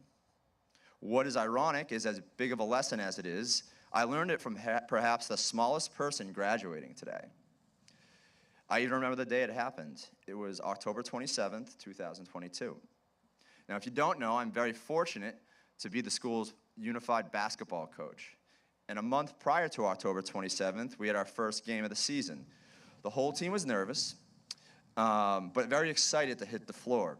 What is ironic is, as big of a lesson as it is, I learned it from perhaps the smallest person graduating today. I even remember the day it happened. It was October 27th, 2022. Now, if you don't know, I'm very fortunate to be the school's unified basketball coach. And a month prior to October 27th, we had our first game of the season. The whole team was nervous, but very excited to hit the floor.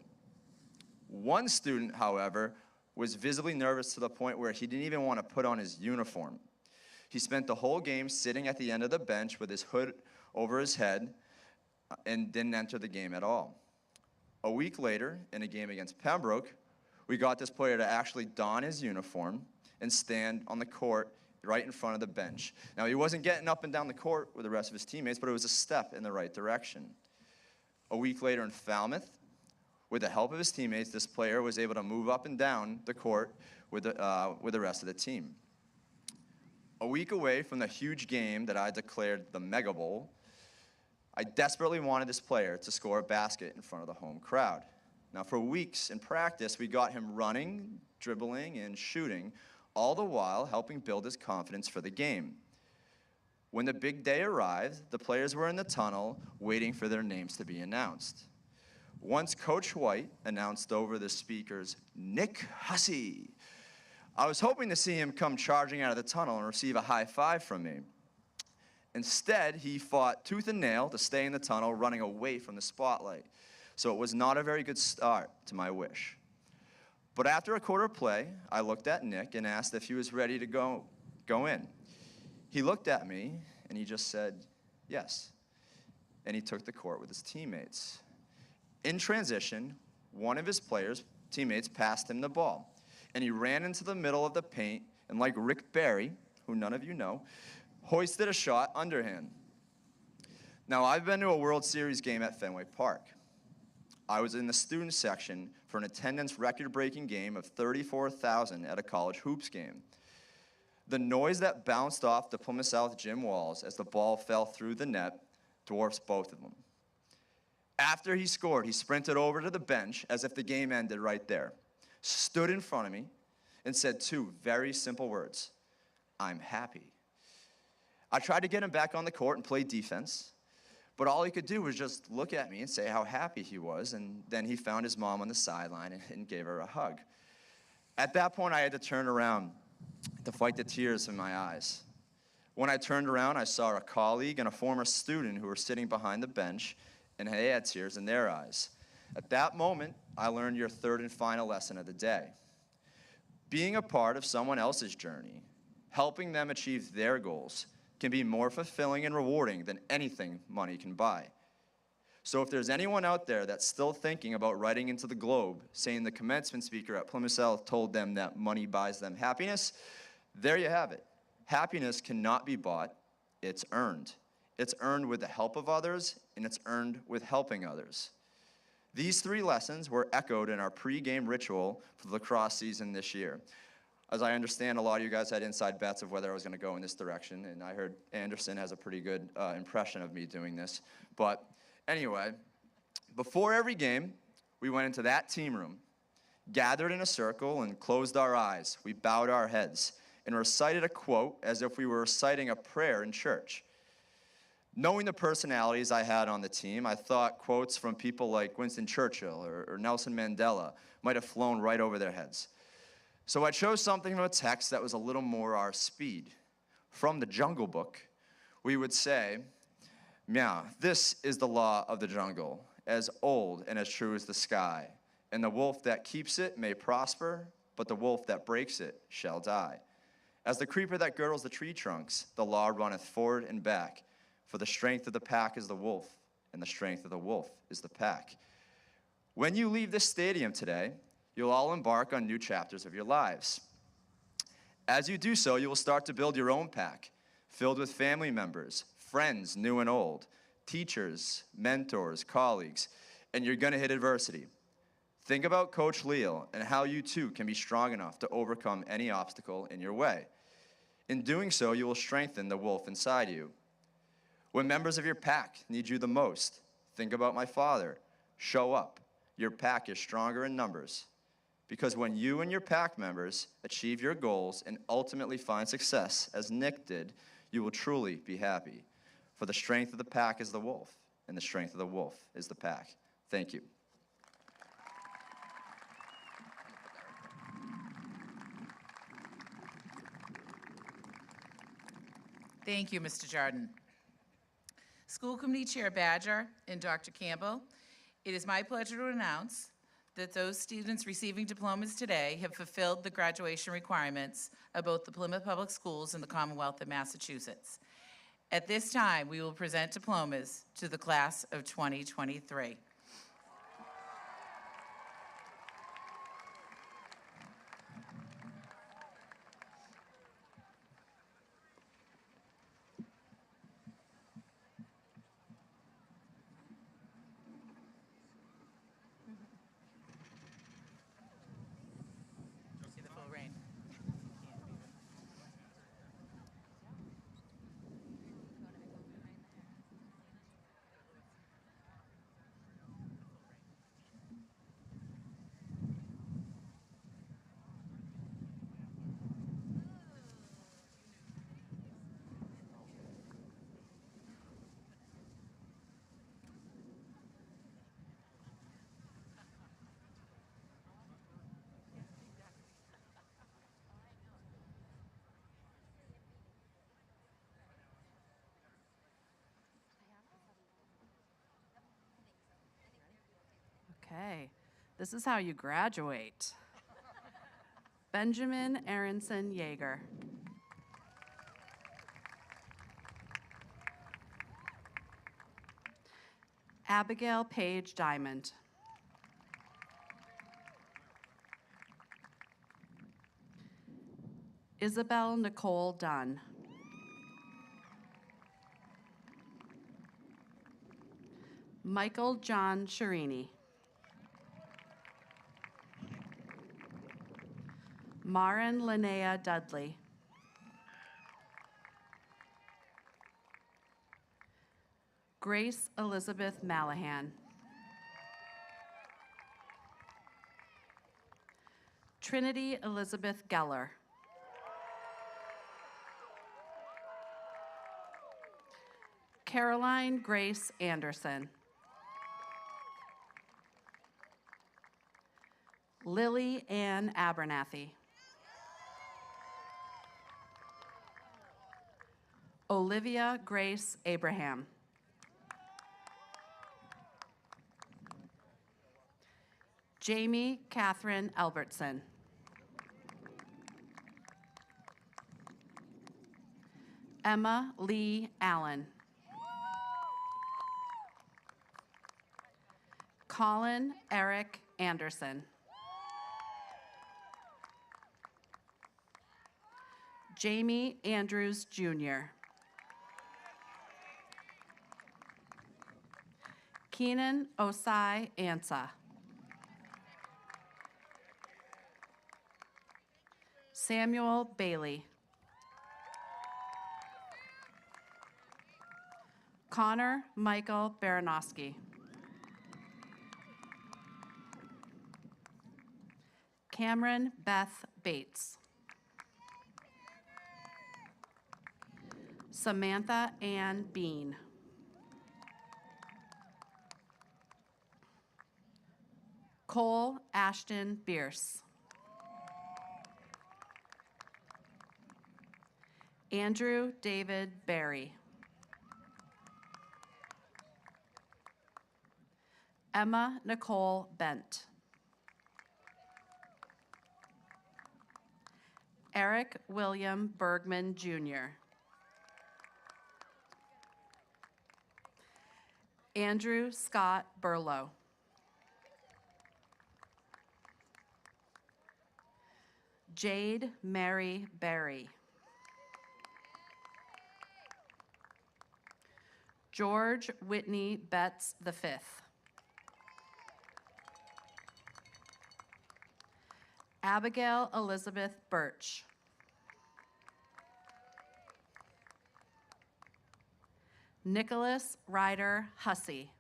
One student, however, was visibly nervous to the point where he didn't even want to put on his uniform. He spent the whole game sitting at the end of the bench with his hood over his head and didn't enter the game at all. A week later, in a game against Pembroke, we got this player to actually don his uniform and stand on the court right in front of the bench. Now, he wasn't getting up and down the court with the rest of his teammates, but it was a step in the right direction. A week later in Falmouth, with the help of his teammates, this player was able to move up and down the court with the rest of the team. A week away from the huge game that I declared the Mega Bowl, I desperately wanted this player to score a basket in front of the home crowd. Now, for weeks in practice, we got him running, dribbling, and shooting, all the while helping build his confidence for the game. When the big day arrived, the players were in the tunnel waiting for their names to be announced. Once Coach White announced over the speakers, "Nick Hussey," I was hoping to see him come charging out of the tunnel and receive a high five from me. Instead, he fought tooth and nail to stay in the tunnel, running away from the spotlight. So it was not a very good start to my wish. But after a quarter play, I looked at Nick and asked if he was ready to go in. He looked at me and he just said, yes. And he took the court with his teammates. In transition, one of his teammates passed him the ball, and he ran into the middle of the paint, and like Rick Barry, who none of you know, hoisted a shot underhand. Now, I've been to a World Series game at Fenway Park. I was in the student section for an attendance record-breaking game of 34,000 at a college hoops game. The noise that bounced off the Plymouth South gym walls as the ball fell through the net dwarfs both of them. After he scored, he sprinted over to the bench as if the game ended right there, stood in front of me, and said two very simple words: "I'm happy." I tried to get him back on the court and play defense, but all he could do was just look at me and say how happy he was, and then he found his mom on the sideline and gave her a hug. At that point, I had to turn around to fight the tears in my eyes. When I turned around, I saw a colleague and a former student who were sitting behind the bench, and they had tears in their eyes. At that moment, I learned your third and final lesson of the day. Being a part of someone else's journey, helping them achieve their goals, can be more fulfilling and rewarding than anything money can buy. So if there's anyone out there that's still thinking about writing into the Globe, saying the commencement speaker at Plymouth South told them that money buys them happiness, there you have it. Happiness cannot be bought, it's earned. It's earned with the help of others, and it's earned with helping others. These three lessons were echoed in our pre-game ritual for the lacrosse season this year. As I understand, a lot of you guys had inside bets of whether I was going to go in this direction, and I heard Anderson has a pretty good impression of me doing this. But anyway, before every game, we went into that team room, gathered in a circle, and closed our eyes. We bowed our heads and recited a quote as if we were reciting a prayer in church. Knowing the personalities I had on the team, I thought quotes from people like Winston Churchill or Nelson Mandela might have flown right over their heads. So I chose something from a text that was a little more our speed. From the Jungle Book, we would say, "Meow, this is the law of the jungle, as old and as true as the sky. And the wolf that keeps it may prosper, but the wolf that breaks it shall die. As the creeper that girdles the tree trunks, the law runneth forward and back. For the strength of the pack is the wolf, and the strength of the wolf is the pack." When you leave this stadium today, you'll all embark on new chapters of your lives. As you do so, you will start to build your own pack, filled with family members, friends, new and old, teachers, mentors, colleagues, and you're going to hit adversity. Think about Coach Leal and how you too can be strong enough to overcome any obstacle in your way. In doing so, you will strengthen the wolf inside you. When members of your pack need you the most, think about my father. Show up. Your pack is stronger in numbers. Because when you and your pack members achieve your goals and ultimately find success, as Nick did, you will truly be happy. For the strength of the pack is the wolf, and the strength of the wolf is the pack. Thank you. Thank you, Mr. Jardin. School Committee Chair Badger and Dr. Campbell, it is my pleasure to announce that those students receiving diplomas today have fulfilled the graduation requirements of both the Plymouth Public Schools and the Commonwealth of Massachusetts. At this time, we will present diplomas to the class of 2023. Okay, this is how you graduate. Benjamin Aronson Yeager. Abigail Page Diamond. Isabel Nicole Dunn. Michael John Shirini. Marin Linnea Dudley. Grace Elizabeth Malahan. Trinity Elizabeth Geller. Caroline Grace Anderson. Lily Ann Abernathy. Olivia Grace Abraham. Jamie Catherine Albertson. Emma Lee Allen. Colin Eric Anderson. Jamie Andrews Jr. Keenan Osai Ansa. Samuel Bailey. Connor Michael Baranowski. Cameron Beth Bates. Samantha Ann Bean. Cole Ashton Bierce. Andrew David Barry. Emma Nicole Bent. Eric William Bergman Jr. Andrew Scott Burlow. Jade Mary Berry. George Whitney Betts V. Abigail Elizabeth Birch. Nicholas Ryder Hussey.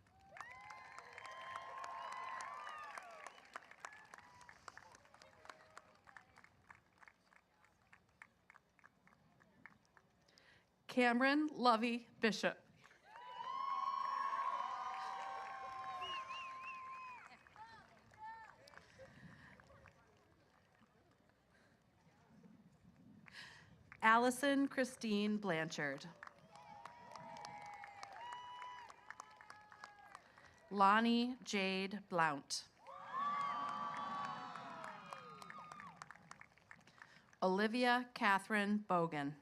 Cameron Lovey Bishop. Allison Christine Blanchard. Lonnie Jade Blount. Olivia Catherine Bogan.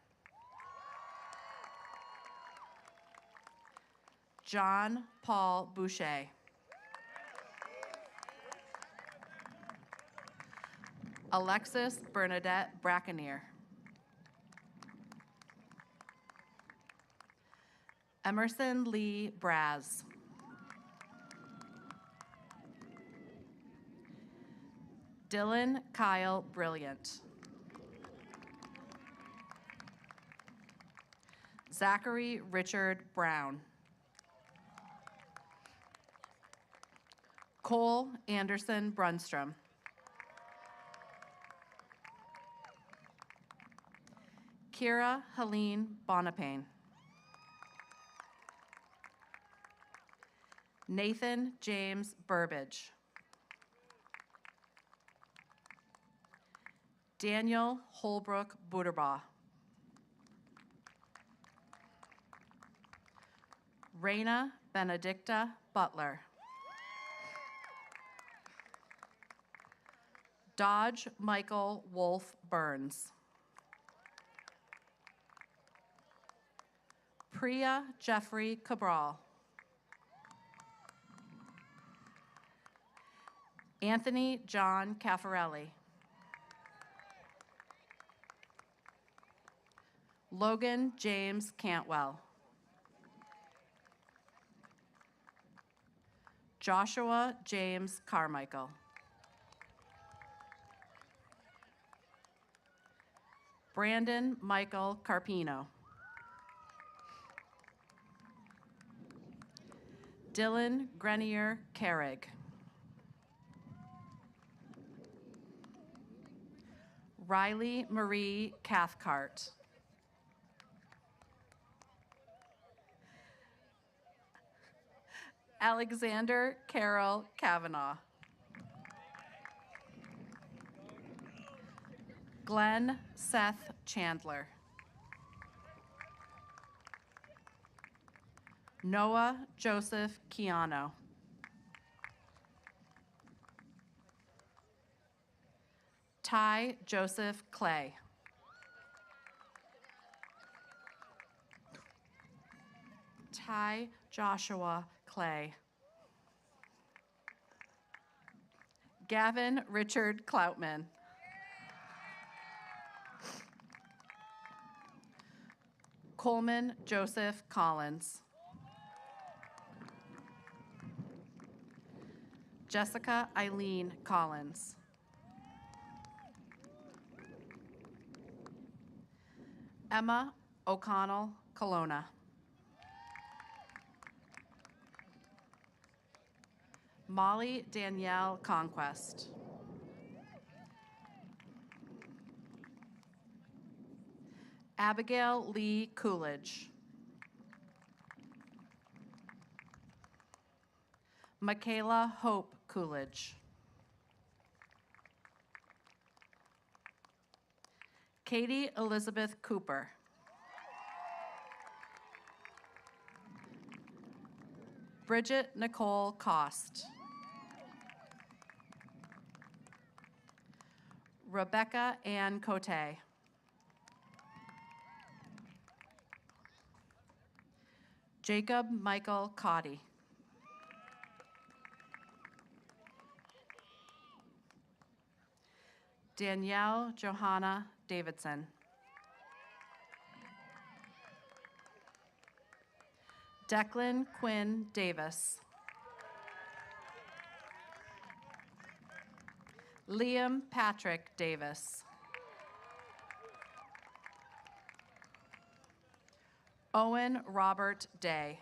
John Paul Boucher. Alexis Bernadette Brackenier. Emerson Lee Braz. Dylan Kyle Brilliant. Zachary Richard Brown. Cole Anderson Brunstrom. Kira Helene Bonapane. Nathan James Burbage. Daniel Holbrook Buderbaugh. Raina Benedicta Butler. Dodge Michael Wolf Burns. Priya Jeffrey Cabral. Anthony John Caffarelli. Logan James Cantwell. Joshua James Carmichael. Brandon Michael Carpino. Dylan Grenier Carrig. Riley Marie Cathcart. Alexander Carol Kavanaugh. Glenn Seth Chandler. Noah Joseph Keano. Ty Joseph Clay. Ty Joshua Clay. Gavin Richard Cloutman. Coleman Joseph Collins. Jessica Eileen Collins. Emma O'Connell Colonna. Molly Danielle Conquest. Abigail Lee Coolidge. Michaela Hope Coolidge. Katie Elizabeth Cooper. Bridget Nicole Cost. Rebecca Ann Cote. Jacob Michael Cotty. Danielle Johanna Davidson. Declan Quinn Davis. Liam Patrick Davis. Owen Robert Day.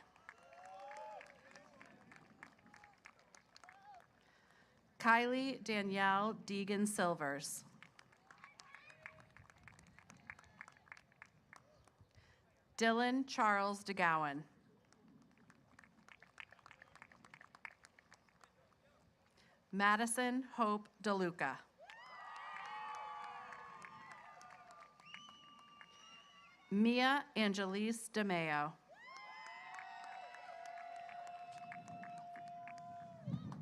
Kylie Danielle Deegan Silvers. Dylan Charles DeGowan. Madison Hope DeLuca. Mia Angelise DeMeo.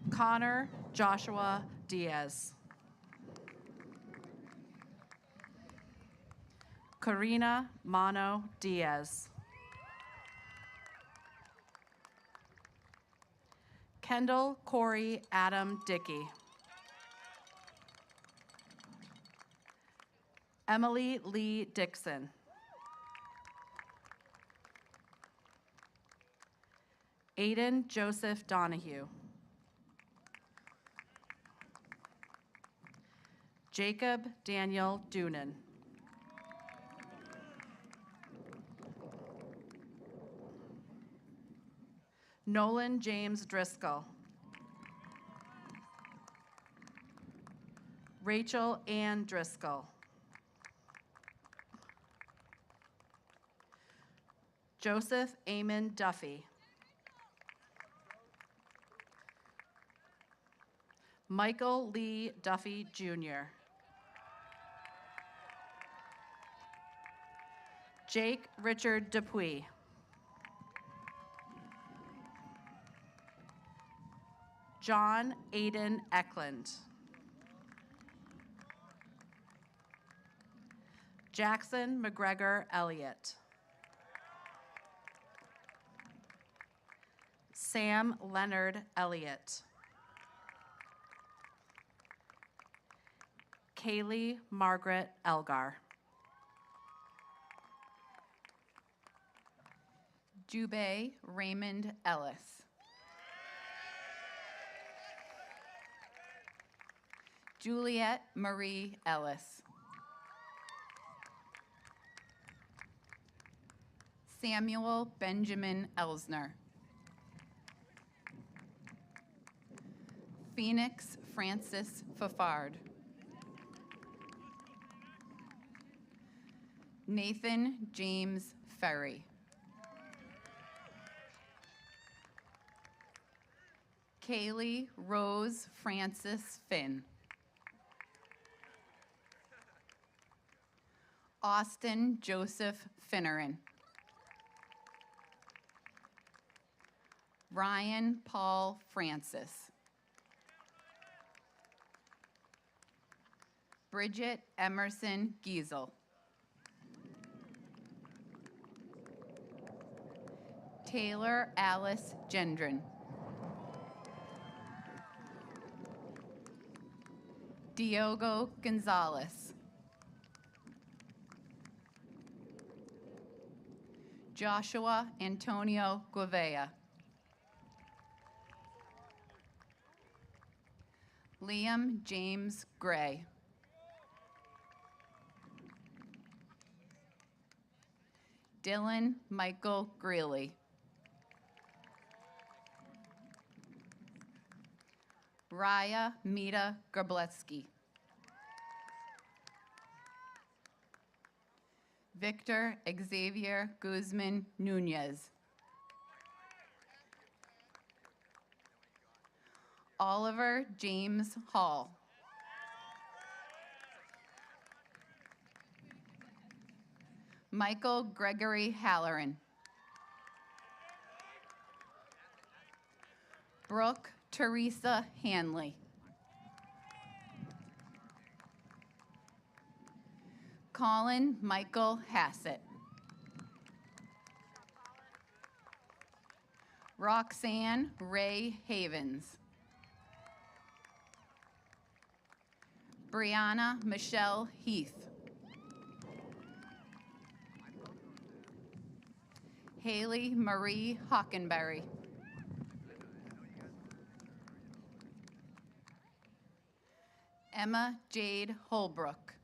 Connor Joshua Diaz. Karina Mano Diaz. Kendall Corey Adam Dickey. Emily Lee Dixon. Aiden Joseph Donahue. Jacob Daniel Doonan. Nolan James Driscoll. Rachel Ann Driscoll. Joseph Amon Duffy. Michael Lee Duffy Jr. Jake Richard Dupuy. John Aiden Eklund. Jackson McGregor Elliott. Sam Leonard Elliott. Kaylee Margaret Elgar. Jubei Raymond Ellis. Juliet Marie Ellis. Samuel Benjamin Elsner. Phoenix Francis Fafard. Nathan James Ferry. Kaylee Rose Francis Finn. Austin Joseph Finneran. Ryan Paul Francis. Bridget Emerson Giesel. Taylor Alice Gendron. Diogo Gonzalez. Joshua Antonio Guevea. Liam James Gray. Dylan Michael Greeley. Raya Mita Grableski. Victor Xavier Guzman Nunez. Oliver James Hall. Michael Gregory Halloran. Brooke Teresa Hanley. Colin Michael Hassett. Roxanne Ray Havens. Brianna Michelle Heath. Haley Marie Hockenberry. Emma Jade Holbrook.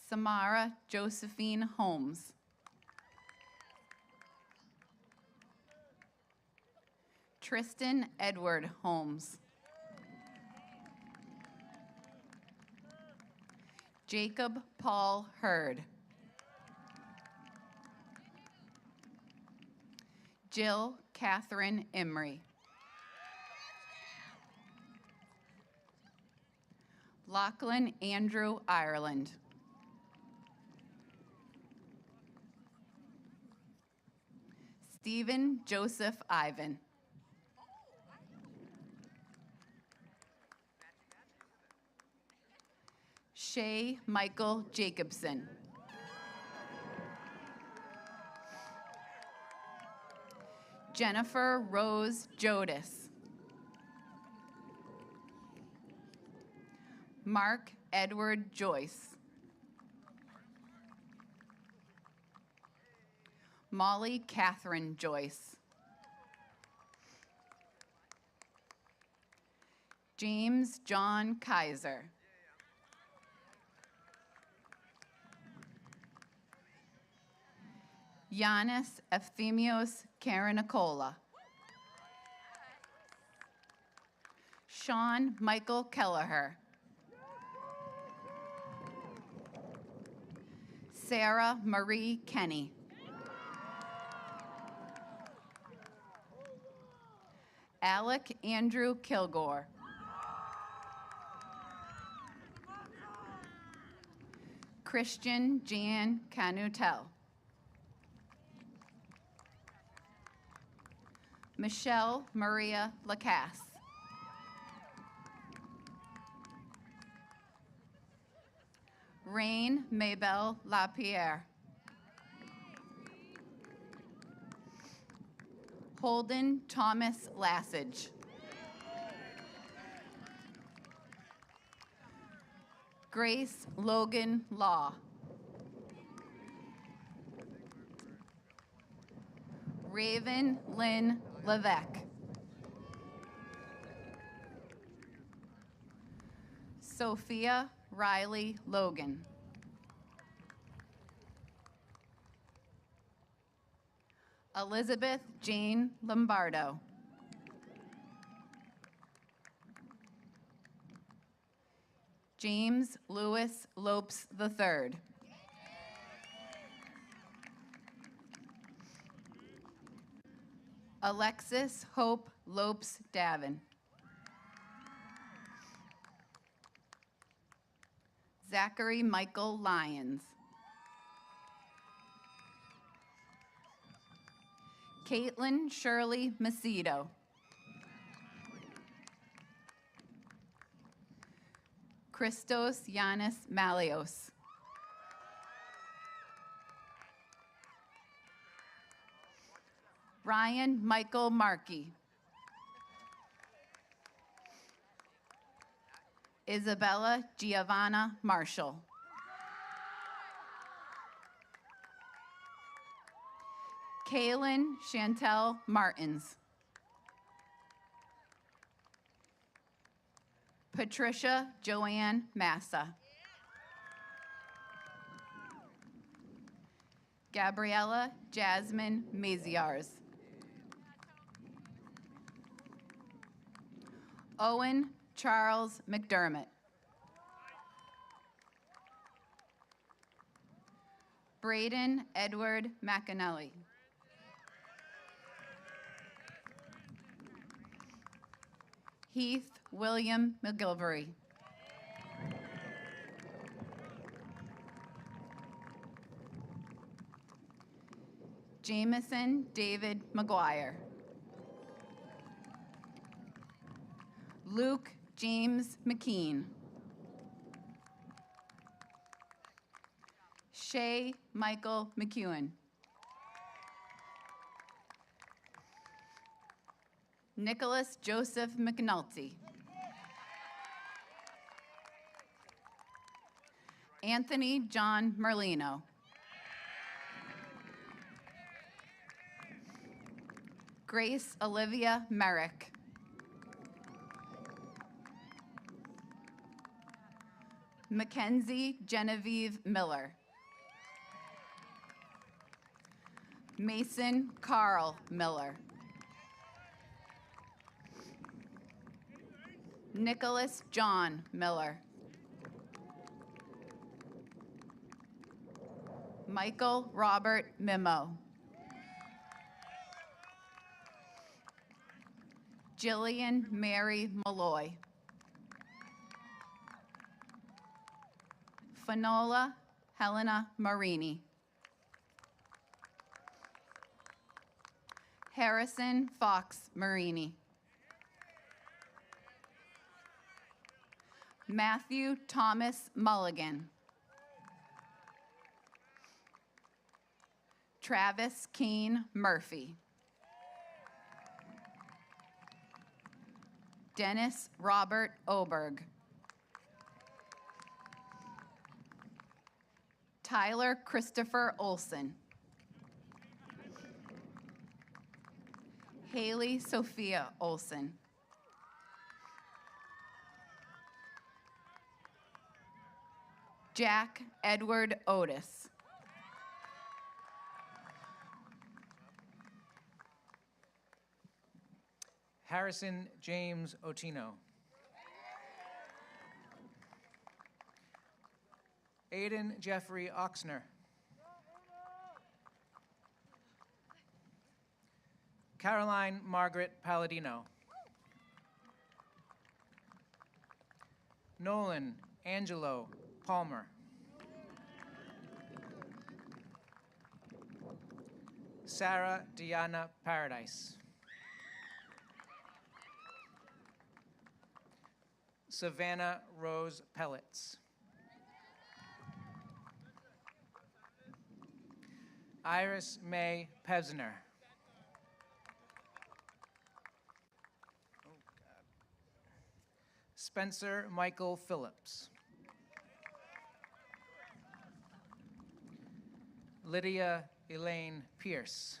Samara Josephine Holmes. Tristan Edward Holmes. Jacob Paul Hurd. Jill Catherine Emery. Lachlan Andrew Ireland. Stephen Joseph Ivan. Shay Michael Jacobson. Jennifer Rose Jodis. Mark Edward Joyce. Molly Catherine Joyce. James John Kaiser. Giannis Ephthemios Karanicola. Sean Michael Kelleher. Sarah Marie Kenny. Alec Andrew Kilgore. Christian Jan Canutel. Michelle Maria Lacasse. Rain Maybelle LaPierre. Holden Thomas Lassage. Grace Logan Law. Raven Lynn Levesque. Sophia Riley Logan. Elizabeth Jane Lombardo. James Lewis Lopes III. Alexis Hope Lopes Davin. Zachary Michael Lyons. Caitlin Shirley Macedo. Christos Yanis Malios. Ryan Michael Markey. Isabella Giovanna Marshall. Kaylin Chantel Martins. Patricia Joanne Massa. Gabriella Jasmine Maziars. Owen Charles McDermott. Braden Edward McAnally. Heath William McGilvery. Jameson David McGuire. Luke James McKean. Shay Michael McEwen. Nicholas Joseph McNulty. Anthony John Merlino. Grace Olivia Merrick. Mackenzie Genevieve Miller. Mason Carl Miller. Nicholas John Miller. Michael Robert Mimo. Jillian Mary Malloy. Fanola Helena Marini. Harrison Fox Marini. Matthew Thomas Mulligan. Travis Keen Murphy. Dennis Robert Oberg. Tyler Christopher Olson. Haley Sophia Olson. Jack Edward Otis. Harrison James Otino. Aiden Jeffrey Oxner. Caroline Margaret Palladino. Nolan Angelo Palmer. Sarah Diana Paradise. Savannah Rose Pellets. Iris May Pevsner. Spencer Michael Phillips. Lydia Elaine Pierce.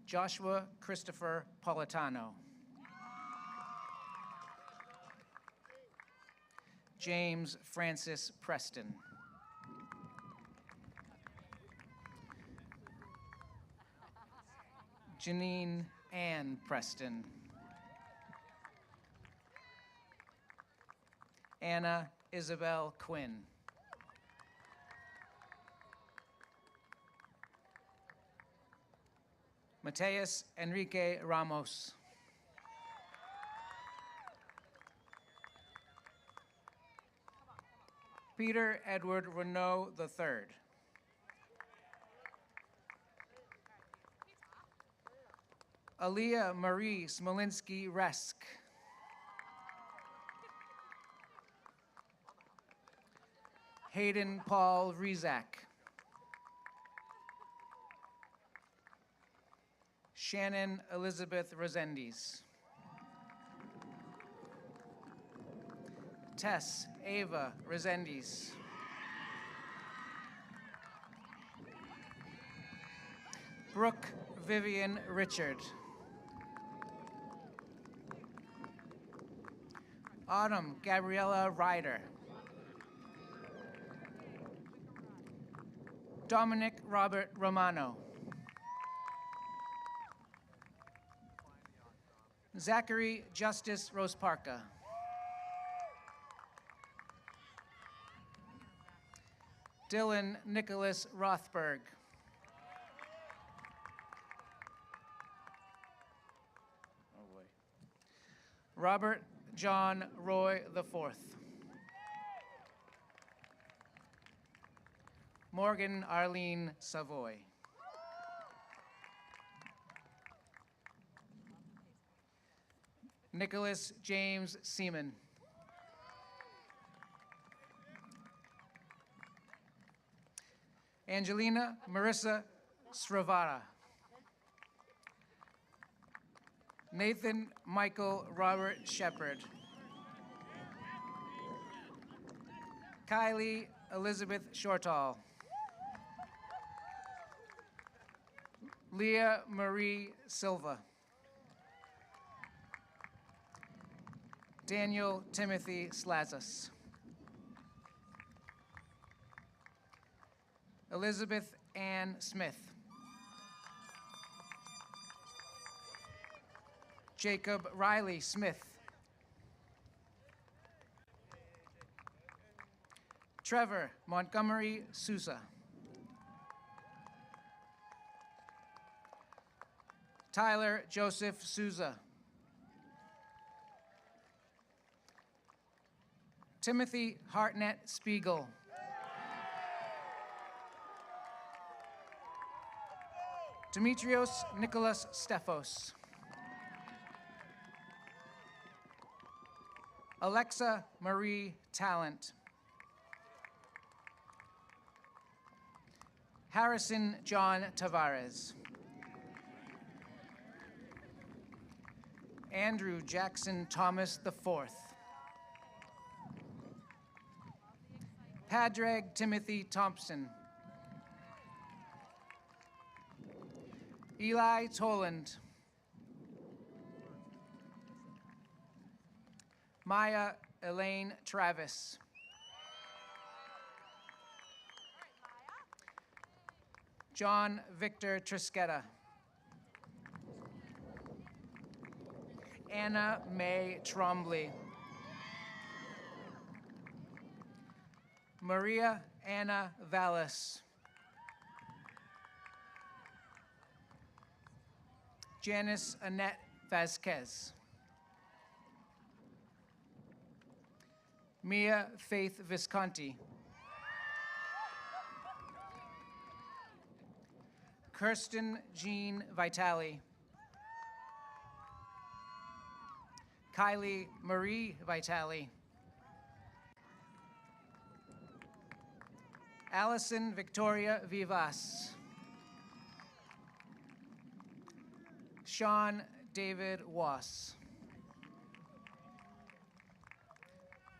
Joshua Christopher Politano. James Francis Preston. Janine Ann Preston. Anna Isabel Quinn. Mateus Enrique Ramos. Peter Edward Renault III. Aaliyah Marie Smolinski-Resk. Hayden Paul Rizak. Shannon Elizabeth Resendiz. Tess Ava Resendiz. Brooke Vivian Richard. Autumn Gabriella Ryder. Dominic Robert Romano. Zachary Justice Rosparka. Dylan Nicholas Rothberg. Robert John Roy IV. Morgan Arlene Savoy. Nicholas James Seaman. Angelina Marissa Stravara. Nathan Michael Robert Shepard. Kylie Elizabeth Shortall. Leah Marie Silva. Daniel Timothy Slazas. Elizabeth Ann Smith. Jacob Riley Smith. Trevor Montgomery Sousa. Tyler Joseph Souza. Timothy Hartnett Spiegel. Demetrios Nicholas Stefos. Alexa Marie Talent. Harrison John Tavares. Andrew Jackson Thomas IV. Padraig Timothy Thompson. Eli Toland. Maya Elaine Travis. John Victor Trischetta. Anna Mae Trombley. Maria Anna Vallis. Janice Annette Vasquez. Mia Faith Visconti. Kirsten Jean Vitale. Kylie Marie Vitale. Allison Victoria Vivas. Sean David Wass.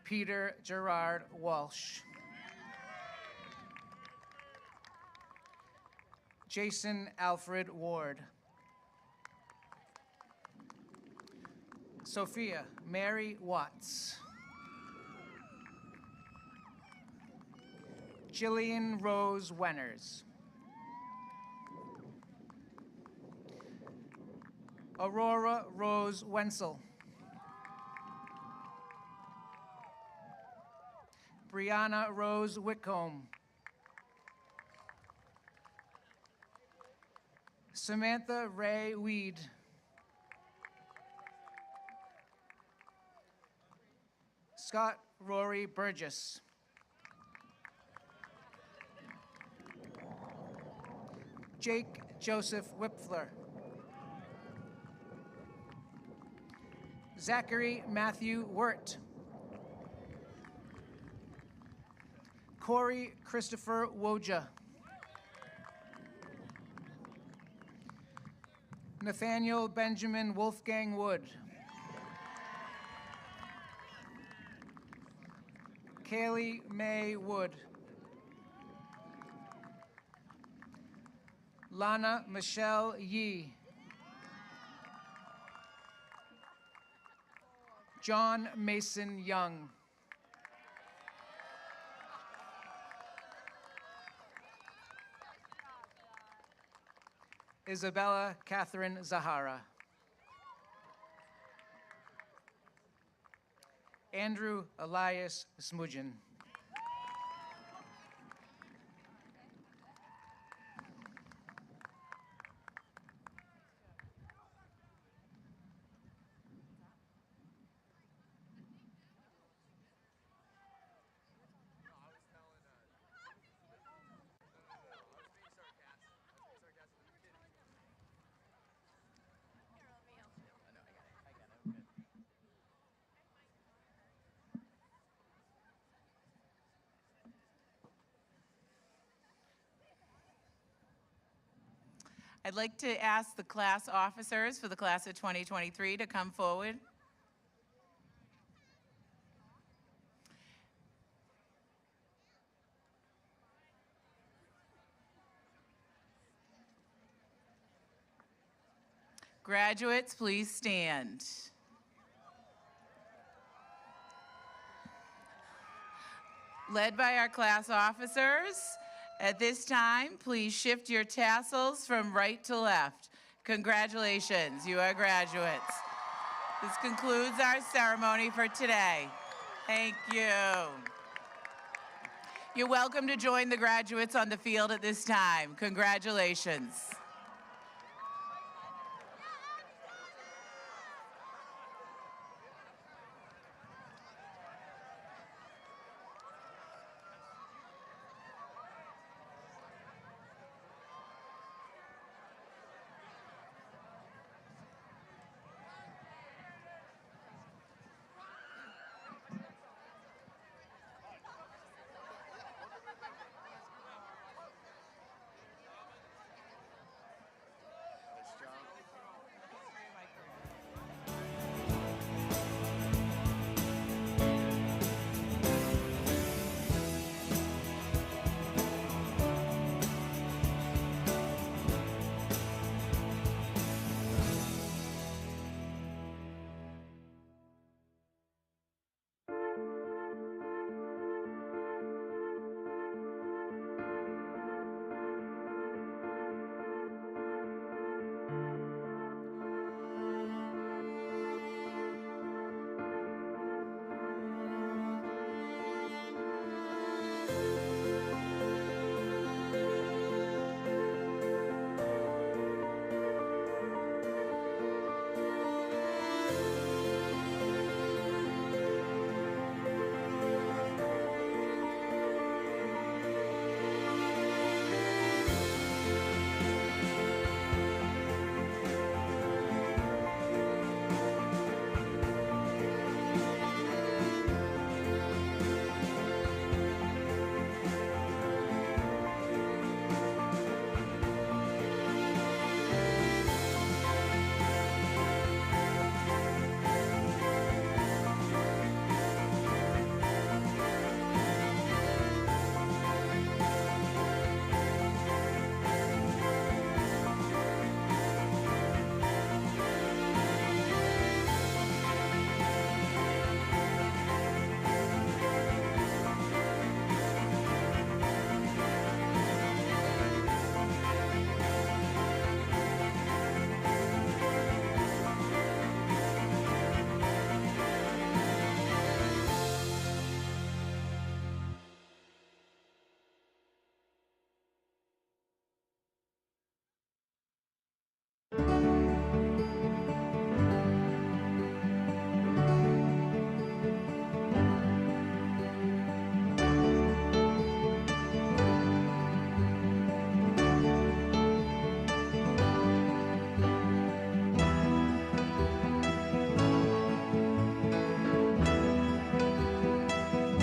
Peter Gerard Walsh. Jason Alfred Ward. Sophia Mary Watts. Jillian Rose Wenners. Aurora Rose Wenzel. Brianna Rose Whitcomb. Samantha Ray Weed. Scott Rory Burgess. Jake Joseph Whipfler. Zachary Matthew Wirt. Corey Christopher Woja. Nathaniel Benjamin Wolfgang Wood. Kaylee May Wood. Lana Michelle Yee. John Mason Young. Isabella Catherine Zahara. Andrew Elias Smudgen. I'd like to ask the class officers for the class of 2023 to come forward. Graduates, please stand. Led by our class officers, at this time, please shift your tassels from right to left. Congratulations, you are graduates. This concludes our ceremony for today. Thank you. You're welcome to join the graduates on the field at this time. Congratulations.